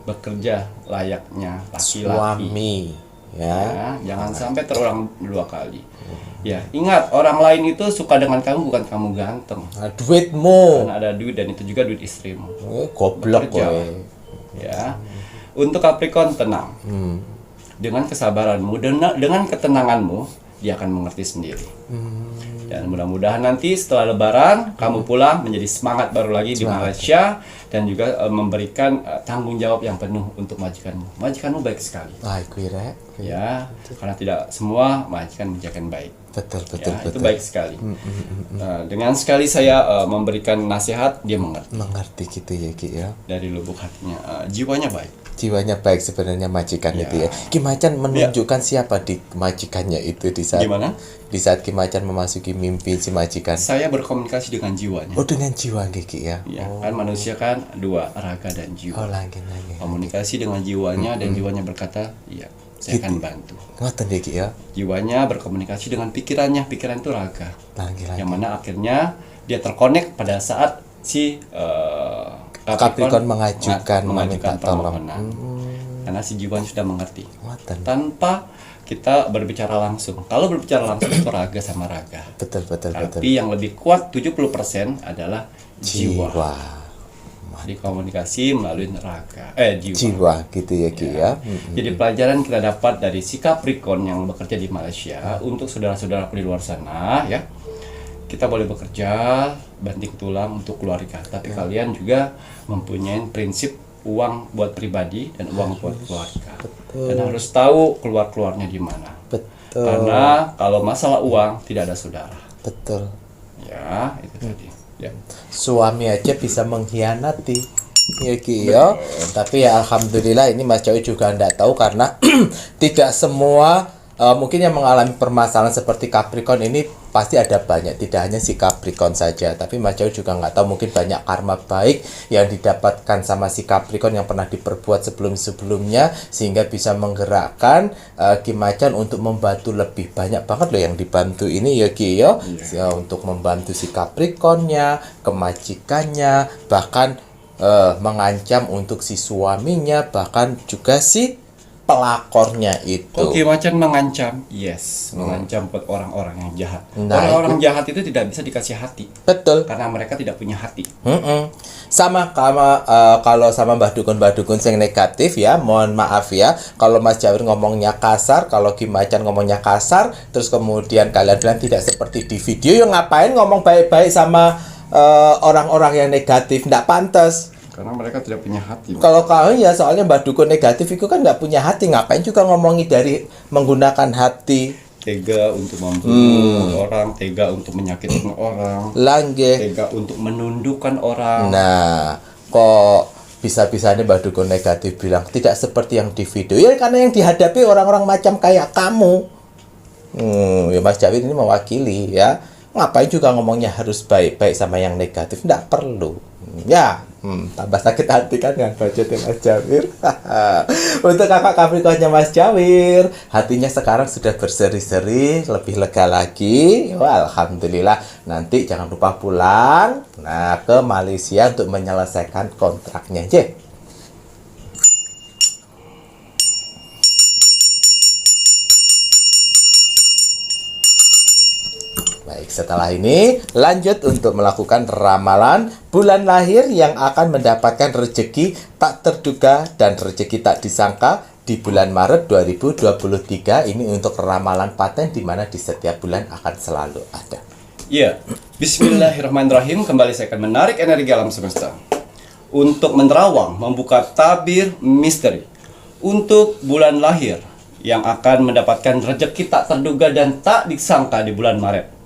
bekerja layaknya laki-laki. Suami. Ya. Ya, jangan sampai terulang 2 kali. Ya, ingat, orang lain itu suka dengan kamu bukan kamu ganteng. Duitmu. Karena ada duit dan itu juga duit istrimu. Goblok Bekerja. kowe. Ya. Untuk Capricorn, tenang. Dengan kesabaranmu, dengan ketenanganmu, dia akan mengerti sendiri. Dan mudah-mudahan nanti setelah Lebaran kamu pulang menjadi semangat baru lagi di Malaysia dan juga memberikan tanggung jawab yang penuh untuk majikanmu. Majikanmu baik sekali. Kira. Ya, karena tidak semua majikan menjaga baik. Betul. Itu baik sekali. Dengan sekali saya memberikan nasihat, dia mengerti. Mengerti gitu ya Ki ya. Dari lubuk hatinya, jiwanya baik. Jiwanya baik sebenarnya majikan itu ya. Ki Macan menunjukkan siapa di majikannya itu di saat Gimana? Di saat Ki Macan memasuki mimpi si majikan. Saya berkomunikasi dengan jiwanya. Oh, dengan jiwa Ki ya. Ya, kan manusia kan 2, raga dan jiwa. Oh, lagi. Komunikasi dengan jiwanya dan jiwanya berkata, iya, saya akan bantu. Ngoten ya Ki ya. Jiwanya berkomunikasi dengan pikirannya, pikiran itu raga. Lagi. Yang mana akhirnya dia terkonek pada saat si Capricorn mengajukan meminta tolong. permohonan. Karena si jiwanya sudah mengerti. Ngoten. Tanpa kita berbicara langsung. Kalau berbicara langsung itu raga sama raga. Betul. Tapi yang lebih kuat 70% adalah jiwa. Di komunikasi melalui raga, jiwa. Jiwa gitu ya Ki ya. Jadi pelajaran kita dapat dari si Capricorn yang bekerja di Malaysia untuk saudara-saudaraku di luar sana ya. kita boleh bekerja banting tulang untuk keluarga, tapi kalian juga mempunyai prinsip uang buat pribadi dan uang buat keluarga. Dan harus tahu keluarnya di mana. Betul. Karena kalau masalah uang tidak ada saudara. Betul. Ya, itu tadi. Ya. Suami aja bisa mengkhianati. Ya Ki ya. Tapi ya alhamdulillah ini Mas Jawi juga enggak tahu karena tidak semua mungkin yang mengalami permasalahan seperti Capricorn ini pasti ada banyak, tidak hanya si Capricorn saja, tapi Mas Jawi juga nggak tahu mungkin banyak karma baik yang didapatkan sama si Capricorn yang pernah diperbuat sebelum-sebelumnya sehingga bisa menggerakkan Kim Macan untuk membantu lebih banyak banget loh yang dibantu ini ya Ki ya. Ya, untuk membantu si Capricornnya, kemajikannya, bahkan mengancam untuk si suaminya, bahkan juga si pelakornya itu. Oke, Macan mengancam. Yes, mengancam buat orang-orang yang jahat. Nah, orang-orang jahat itu tidak bisa dikasih hati. Betul. Karena mereka tidak punya hati. Sama kalau sama Mbah Dukun yang negatif ya, mohon maaf ya kalau Mas Jawir ngomongnya kasar, kalau Kim Macan ngomongnya kasar, terus kemudian kalian bilang tidak seperti di video, yang ngapain ngomong baik-baik sama orang-orang yang negatif, nggak pantas. Karena mereka tidak punya hati. Kalau kau ya soalnya Mbah Dukun negatif itu kan nggak punya hati, ngapain juga ngomongi dari menggunakan hati. Tega untuk membunuh orang, tega untuk menyakitkan orang, Langge. tega untuk menundukkan orang. Nah, kok bisa-bisanya Mbah Dukun negatif bilang tidak seperti yang di video. Ya karena yang dihadapi orang-orang macam kayak kamu. Ya Mas Jawir ini mewakili ya. Ngapain juga ngomongnya harus baik-baik sama yang negatif, nggak perlu. Ya, tambah sakit hati kan dengan budgetnya Mas Jawir. Untuk kakak Capricornnya Mas Jawir, hatinya sekarang sudah berseri-seri, lebih lega lagi. Wah, alhamdulillah. Nanti jangan lupa pulang ke Malaysia untuk menyelesaikan kontraknya, J. Baik, setelah ini lanjut untuk melakukan ramalan bulan lahir yang akan mendapatkan rezeki tak terduga dan rezeki tak disangka di bulan Maret 2023. Ini untuk ramalan paten di mana di setiap bulan akan selalu ada. Ya, bismillahirrahmanirrahim. Kembali saya akan menarik energi alam semesta untuk menerawang, membuka tabir misteri untuk bulan lahir yang akan mendapatkan rezeki tak terduga dan tak disangka di bulan Maret.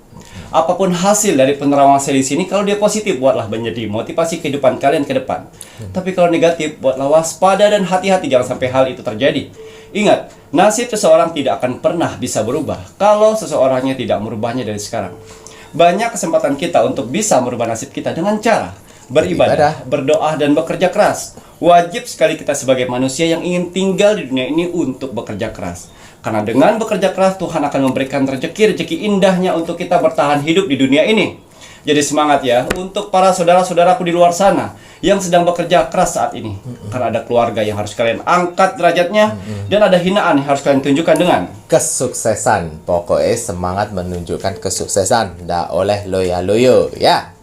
Apapun hasil dari penerawangan saya di sini, kalau dia positif, buatlah menjadi motivasi kehidupan kalian ke depan. Tapi kalau negatif, buatlah waspada dan hati-hati jangan sampai hal itu terjadi. Ingat, nasib seseorang tidak akan pernah bisa berubah kalau seseorangnya tidak merubahnya dari sekarang. Banyak kesempatan kita untuk bisa merubah nasib kita dengan cara beribadah, berdoa, dan bekerja keras. Wajib sekali kita sebagai manusia yang ingin tinggal di dunia ini untuk bekerja keras. Karena dengan bekerja keras, Tuhan akan memberikan rezeki-rezeki indahnya untuk kita bertahan hidup di dunia ini. Jadi semangat ya untuk para saudara-saudaraku di luar sana yang sedang bekerja keras saat ini. Karena ada keluarga yang harus kalian angkat derajatnya, dan ada hinaan yang harus kalian tunjukkan dengan kesuksesan. Pokoknya semangat menunjukkan kesuksesan, ndak oleh loyo-loyo ya.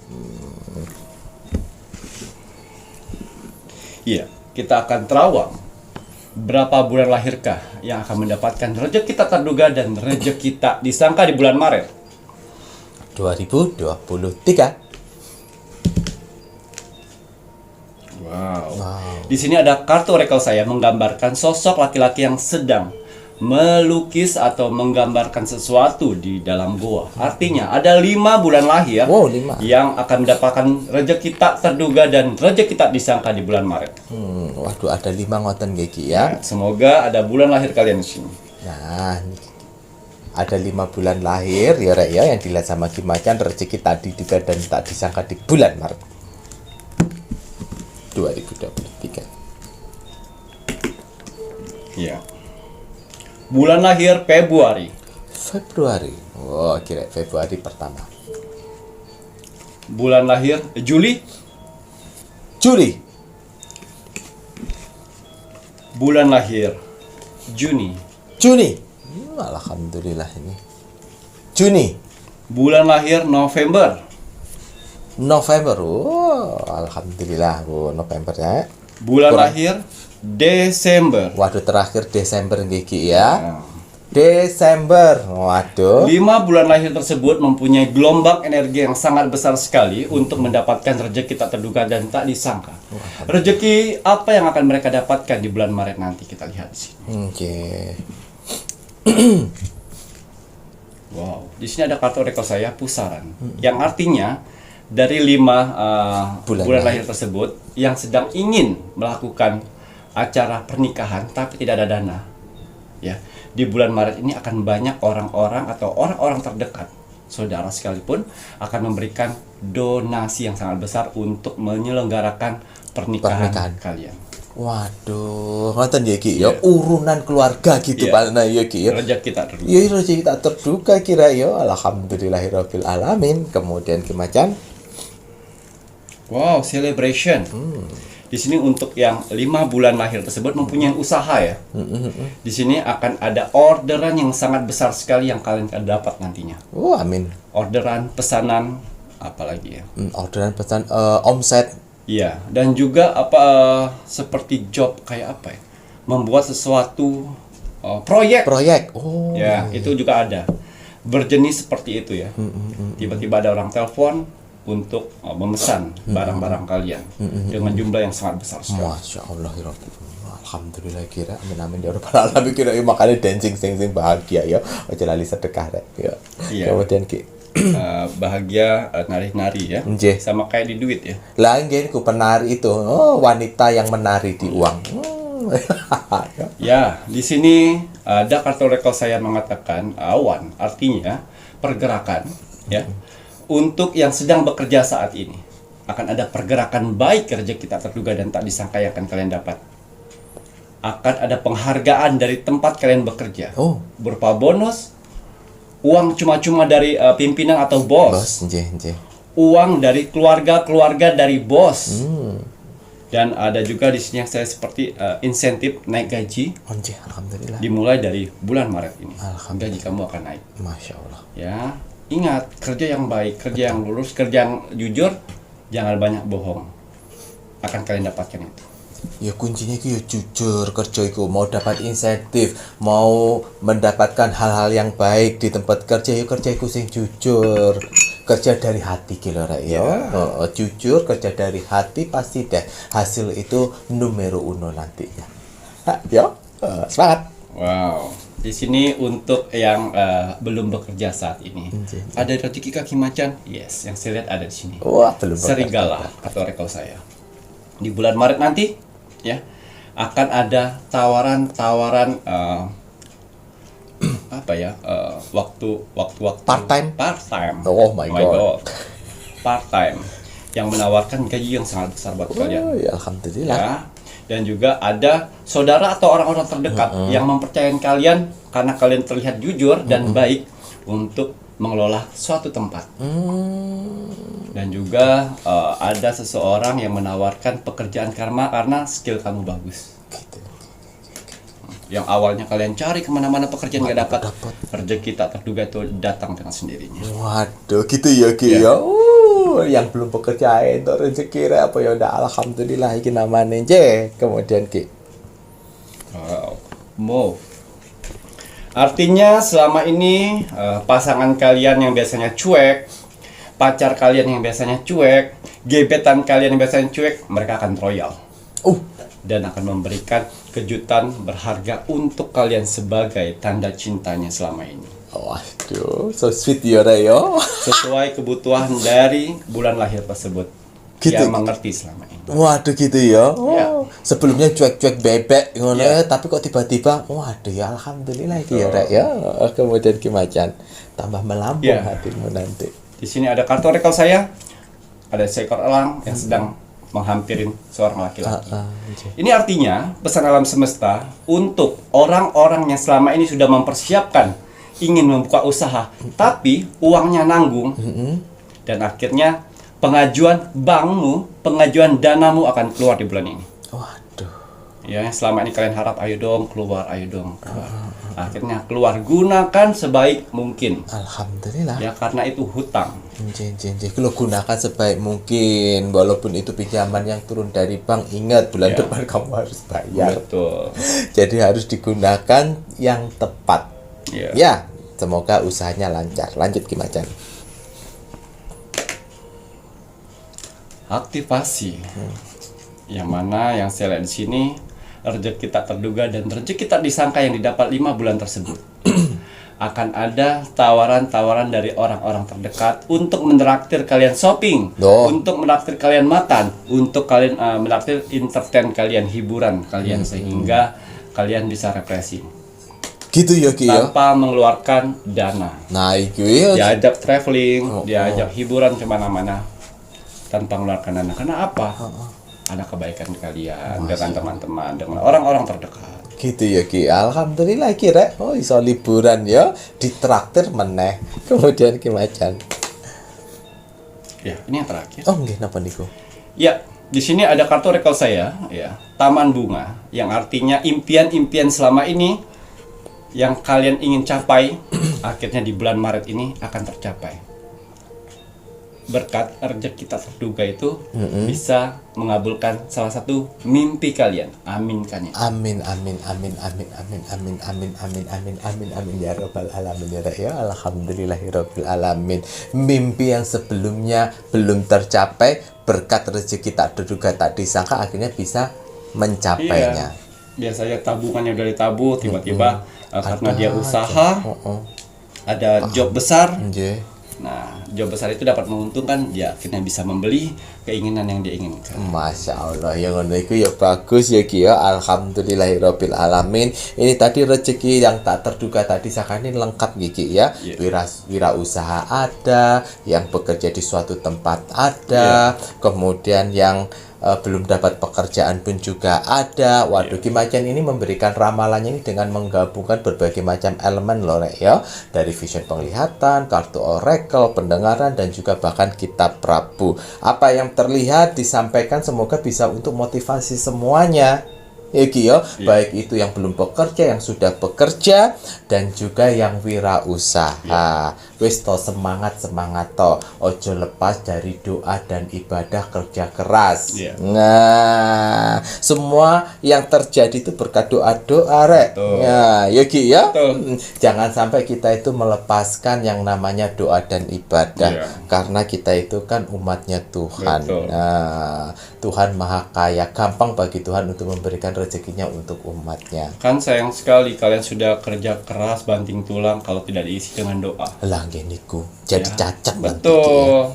Iya, kita akan terawang berapa bulan lahirkah yang akan mendapatkan rezeki tak terduga dan rezeki tak disangka di bulan Maret 2023. Wow. Di sini ada kartu oracle saya menggambarkan sosok laki-laki yang sedang melukis atau menggambarkan sesuatu di dalam goa. Artinya ada 5 bulan lahir yang akan mendapatkan rezeki tak terduga dan rezeki tak disangka di bulan Maret. Waduh, ada 5 ngoten Geki ya. Semoga ada bulan lahir kalian di sini. Nah, ada 5 bulan lahir ya Rek ya yang dilihat sama Kim Macan, rezeki tak diduga dan tak disangka di bulan Maret 2023. Iya. Bulan lahir Februari. Oh, kira Februari pertama. Bulan lahir Juli. Bulan lahir Juni. Alhamdulillah ini. Juni. Bulan lahir November. Oh, alhamdulillah. November ya. Bulan lahir Desember. Waduh, terakhir Desember Geki ya. Desember. Waduh. 5 bulan lahir tersebut mempunyai gelombang energi yang sangat besar sekali untuk mendapatkan rezeki tak terduga dan tak disangka. Rezeki apa yang akan mereka dapatkan di bulan Maret nanti, kita lihat di sini. Oke. Wow, di sini ada kartu orakel saya pusaran, yang artinya dari 5 bulan lahir tersebut yang sedang ingin melakukan acara pernikahan tapi tidak ada dana, ya. Di bulan Maret ini akan banyak orang-orang atau orang-orang terdekat, saudara sekalipun, akan memberikan donasi yang sangat besar untuk menyelenggarakan pernikahan kalian. Waduh, ngoten ya Ki, ya urunan keluarga gitu Iya. Pak. Nah, ya Ki, ya. Rezeki tak terduga. Ya rezeki tak terduga kira ya. Alhamdulillahirabbil alamin. Kemudian Ki Macan. Wow, celebration. Di sini untuk yang 5 bulan lahir tersebut mempunyai usaha, ya. Di sini akan ada orderan yang sangat besar sekali yang kalian akan dapat nantinya. Oh, amin. Orderan, pesanan, apalagi ya. Orderan pesan omset. Iya, dan juga seperti job kayak apa ya? Membuat sesuatu proyek. Oh. Ya, itu juga ada. Berjenis seperti itu ya. Tiba-tiba ada orang telepon untuk memesan barang-barang kalian dengan jumlah yang sangat besar sekali. Masya Allah ya Rabbi. Alhamdulillah kira amin amin ya rabbal alamin kira ya, makanya dancing sing bahagia ya. Aja lali sedekah rek ya. Iya. Kemudian Ki. Bahagia nari-nari ya. Nggih. Sama kayak di duit ya. Lah nggih ku penari itu. Oh, wanita yang menari di uang. Ya, di sini ada kartu orakel saya mengatakan awan, artinya pergerakan ya. Untuk yang sedang bekerja saat ini akan ada pergerakan baik, rezeki tak terduga dan tak disangka yang akan kalian dapat. Akan ada penghargaan dari tempat kalian bekerja. Oh. Berupa bonus, uang cuma-cuma dari pimpinan atau bos. Bos, nggih. Uang dari keluarga dari bos. Dan ada juga di sini yang saya seperti insentif naik gaji Oh, nggih, alhamdulillah. dimulai dari bulan Maret ini. Alhamdulillah. Gaji kamu akan naik. Masya Allah. Ya, ingat, kerja yang baik, kerja yang lurus, kerja yang jujur, jangan banyak bohong. Akan kalian dapatkan itu. Ya kuncinya itu ya jujur kerja itu, mau dapat insentif, mau mendapatkan hal-hal yang baik di tempat kerja ya kerja itu sing jujur. Kerja dari hati kilo rek ya. Jujur kerja dari hati pasti deh hasil itu numero uno nantinya. Ya, semangat. Wow. Di sini untuk yang belum bekerja saat ini, ada rezeki kaki macan. Yes, yang saya lihat ada di sini. Wah, belum Serigala atau rekel saya. Di bulan Maret nanti, ya, akan ada tawaran-tawaran waktu Part time? Oh my God. Part time yang menawarkan gaji yang sangat besar buat kalian. Oh, ya alhamdulillah. Ya. Dan juga ada saudara atau orang-orang terdekat yang mempercayain kalian karena kalian terlihat jujur dan baik untuk mengelola suatu tempat. Dan juga ada seseorang yang menawarkan pekerjaan karena skill kamu bagus. Yang awalnya kalian cari kemana-mana pekerjaan nggak dapat, rezeki tak terduga itu datang dengan sendirinya. Waduh, gitu ya Ki ya. Yang belum bekerja itu rezeki apa ya udah alhamdulillah iki namanya je. Kemudian Ki. Wow. Move. Artinya selama ini pasangan kalian yang biasanya cuek, pacar kalian yang biasanya cuek, gebetan kalian yang biasanya cuek, mereka akan royal. Dan akan memberikan kejutan berharga untuk kalian sebagai tanda cintanya selama ini. Waduh, so sweet ya Rayo. Sesuai kebutuhan dari bulan lahir tersebut. Gitu. Yang mengerti selama ini. Waduh gitu ya. Ya. Sebelumnya cuek-cuek bebek ngono Ya. tapi kok tiba-tiba waduh ya alhamdulillah iki ya Rek ya. Kemudian Ki Macan tambah melambung Ya. hatimu nanti. Di sini ada kartu orakel saya. Ada seekor elang yang sedang menghampirin seorang laki-laki. Ini artinya pesan alam semesta untuk orang-orang yang selama ini sudah mempersiapkan ingin membuka usaha, tapi uangnya nanggung, dan akhirnya pengajuan bankmu, pengajuan danamu akan keluar di bulan ini. Waduh. Ya, yang selama ini kalian harap ayo dong keluar. Akhirnya keluar, gunakan sebaik mungkin. Alhamdulillah. Ya, karena itu hutang. Kalau gunakan sebaik mungkin walaupun itu pinjaman yang turun dari bank, ingat bulan depan kamu harus bayar. Betul. Jadi harus digunakan yang tepat. Iya. Ya, semoga usahanya lancar. Lanjut Ki Macan. Aktivasi. Yang mana yang saya lihat di sini rezeki tak terduga dan rezeki tak disangka yang didapat 5 bulan tersebut. Akan ada tawaran-tawaran dari orang-orang terdekat untuk menraktir kalian shopping, untuk menraktir kalian makan, untuk kalian menraktir entertain kalian, hiburan kalian sehingga kalian bisa refreshing Gitu ya Ki ya. tanpa mengeluarkan dana. Nah, itu ya. Diajak traveling, diajak hiburan kemana-mana tanpa mengeluarkan dana. Karena apa? Ada kebaikan kalian dengan teman-teman, dengan orang-orang terdekat. Gitu ya Ki. Alhamdulillah Ki rek. Oh, iso liburan ya, ditraktir meneh. Kemudian Ki Macan. Ya, ini yang terakhir. Oh, nggih napa niku? Ya, di sini ada kartu recall saya, ya, Taman Bunga, yang artinya impian-impian selama ini yang kalian ingin capai, akhirnya di bulan Maret ini akan tercapai. Berkat rezeki tak terduga itu bisa mengabulkan salah satu mimpi kalian. Aminkan ya. Amin amin amin amin amin amin amin amin amin amin amin ya rabbal alamin ya Rek, ya. Alhamdulillahirabbil alamin. Mimpi yang sebelumnya belum tercapai berkat rezeki tak terduga tak disangka akhirnya bisa mencapainya. Iya. Biasanya tabungannya udah ditabur, tiba-tiba karena dia usaha, ada job besar. Nggih. Nah, job besar itu dapat menguntungkan, dia akhirnya bisa membeli keinginan yang dia inginkan. Masya Allah, yang ngono iku ya bagus ya Ki ya. Alhamdulillahirabbil alamin. Ini tadi rezeki yang tak terduga tadi sakane lengkap Ki ya. Wirausaha ada, yang bekerja di suatu tempat ada, kemudian yang belum dapat pekerjaan pun juga ada. Waduh, Ki Macan ini memberikan ramalannya ini dengan menggabungkan berbagai macam elemen loh Rek ya. Dari vision penglihatan, kartu oracle, pendengaran, dan juga bahkan kitab Prabu. Apa yang terlihat disampaikan semoga bisa untuk motivasi semuanya. Ya Ki ya, baik itu yang belum bekerja, yang sudah bekerja, dan juga yang wirausaha. Wis to semangat to, ojo lepas dari doa dan ibadah kerja keras. Nah, semua yang terjadi itu berkat doa Rek. Nah, ya Ki ya. Jangan sampai kita itu melepaskan yang namanya doa dan ibadah, karena kita itu kan umatnya Tuhan. Nah, Tuhan Maha Kaya, gampang bagi Tuhan untuk memberikan rezekinya untuk umatnya. Kan sayang sekali kalian sudah kerja keras banting tulang kalau tidak diisi dengan doa. Lah niku jadi cacat nanti. Betul.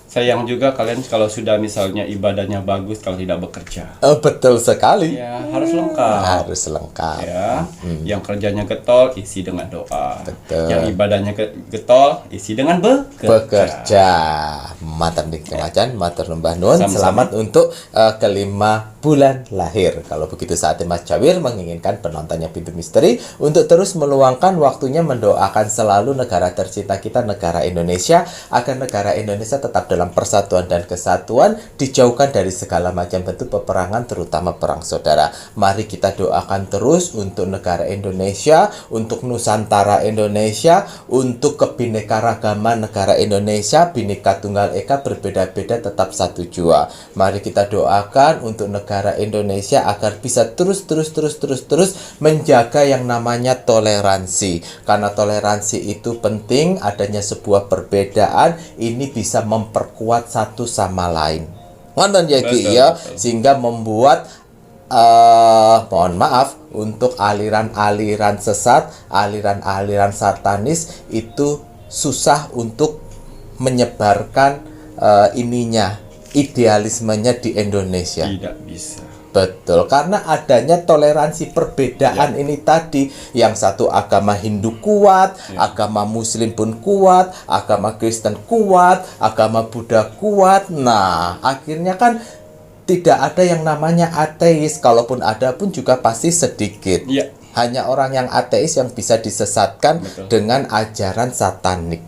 Sayang juga kalian kalau sudah misalnya ibadahnya bagus kalau tidak bekerja. Betul sekali. Ya, harus lengkap. Harus lengkap. Ya, yang kerjanya getol isi dengan doa. Betul. Yang ibadahnya getol isi dengan bekerja. Mantap nih Ki Macan, matur numbah nuwun. Selamat untuk kelima bulan lahir. Kalau begitu saatnya Mas Jawir menginginkan penontonnya Pintu Misteri untuk terus meluangkan waktunya mendoakan selalu negara tercinta kita, negara Indonesia, agar negara Indonesia tetap dalam persatuan dan kesatuan, dijauhkan dari segala macam bentuk peperangan, terutama perang saudara. Mari kita doakan terus untuk negara Indonesia, untuk Nusantara Indonesia, untuk kebinekaragaman negara Indonesia, Bhinneka Tunggal Ika, berbeda-beda tetap satu jua. Mari kita doakan untuk negara Indonesia agar bisa terus menjaga yang namanya toleransi. Karena toleransi itu penting, adanya sebuah perbedaan ini bisa memperkuat satu sama lain. Ngoten ya Ki ya, sehingga membuat mohon maaf untuk aliran-aliran sesat, aliran-aliran satanis itu susah untuk menyebarkan idealismenya di Indonesia. Tidak bisa. Betul, karena adanya toleransi perbedaan ini tadi, yang satu agama Hindu kuat, agama Muslim pun kuat, agama Kristen kuat, agama Buddha kuat. Nah, akhirnya kan tidak ada yang namanya ateis, kalaupun ada pun juga pasti sedikit. Hanya orang yang ateis yang bisa disesatkan dengan ajaran satanik.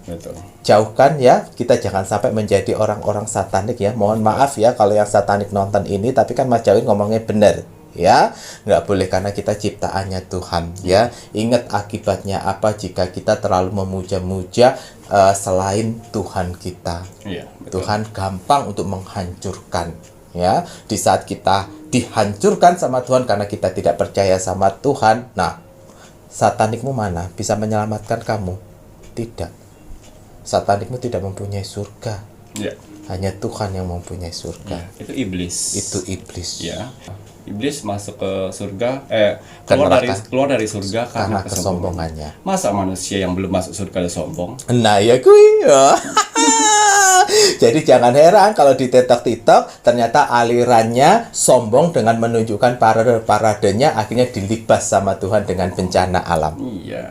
Jauhkan ya, kita jangan sampai menjadi orang-orang satanik ya. Mohon maaf ya kalau yang satanik nonton ini, tapi kan Mas Jawir ngomongnya benar ya. Nggak boleh, karena kita ciptaannya Tuhan ya. Ingat akibatnya apa jika kita terlalu memuja-muja selain Tuhan kita. Tuhan gampang untuk menghancurkan ya. Di saat kita dihancurkan sama Tuhan karena kita tidak percaya sama Tuhan, nah Satanikmu mana bisa menyelamatkan kamu? Tidak. Satanikmu tidak mempunyai surga. Ya. Hanya Tuhan yang mempunyai surga. Itu iblis. Itu iblis. Ya. Iblis masuk ke surga, Ke keluar neraka. dari surga Karena karena kesombongannya. Masa manusia yang belum masuk surga ada sombong? Nah ya kui. Jadi jangan heran kalau di TikTok ternyata alirannya sombong dengan menunjukkan paradenya akhirnya dilibas sama Tuhan dengan bencana alam. Iya.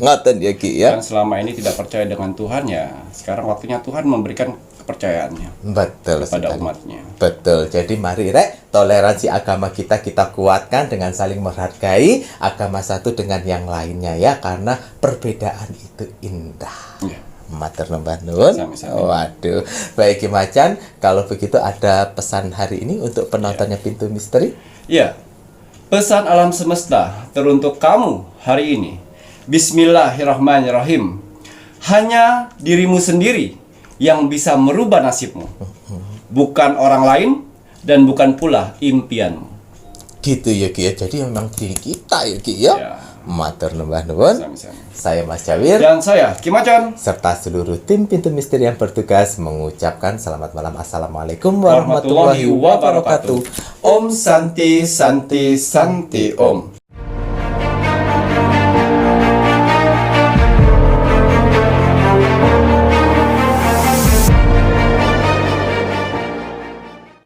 Ngoten ya Ki ya. Dan selama ini tidak percaya dengan Tuhan ya, sekarang waktunya Tuhan memberikan kepercayaannya Betul pada sekali. umatnya. Betul. Jadi mari rek toleransi agama kita kuatkan dengan saling menghargai agama satu dengan yang lainnya ya, karena perbedaan itu indah. Ya. Matur nuwun nuwun. Sami-sami. Waduh, baik Ki Macan, kalau begitu ada pesan hari ini untuk penontonnya Pintu Misteri? Ya. Pesan alam semesta teruntuk kamu hari ini. Bismillahirrahmanirrahim. Hanya dirimu sendiri yang bisa merubah nasibmu, bukan orang lain dan bukan pula impianmu. Gitu ya Ki ya. Jadi memang diri kita ya Ki ya. Ya. Matur nuwun nuwun. Sami-sami. Saya Mas Jawir Dan saya Ki Macan. serta seluruh tim Pintu Misteri yang bertugas mengucapkan selamat malam. Assalamualaikum warahmatullahi wabarakatuh. Om Santi Santi Santi Om.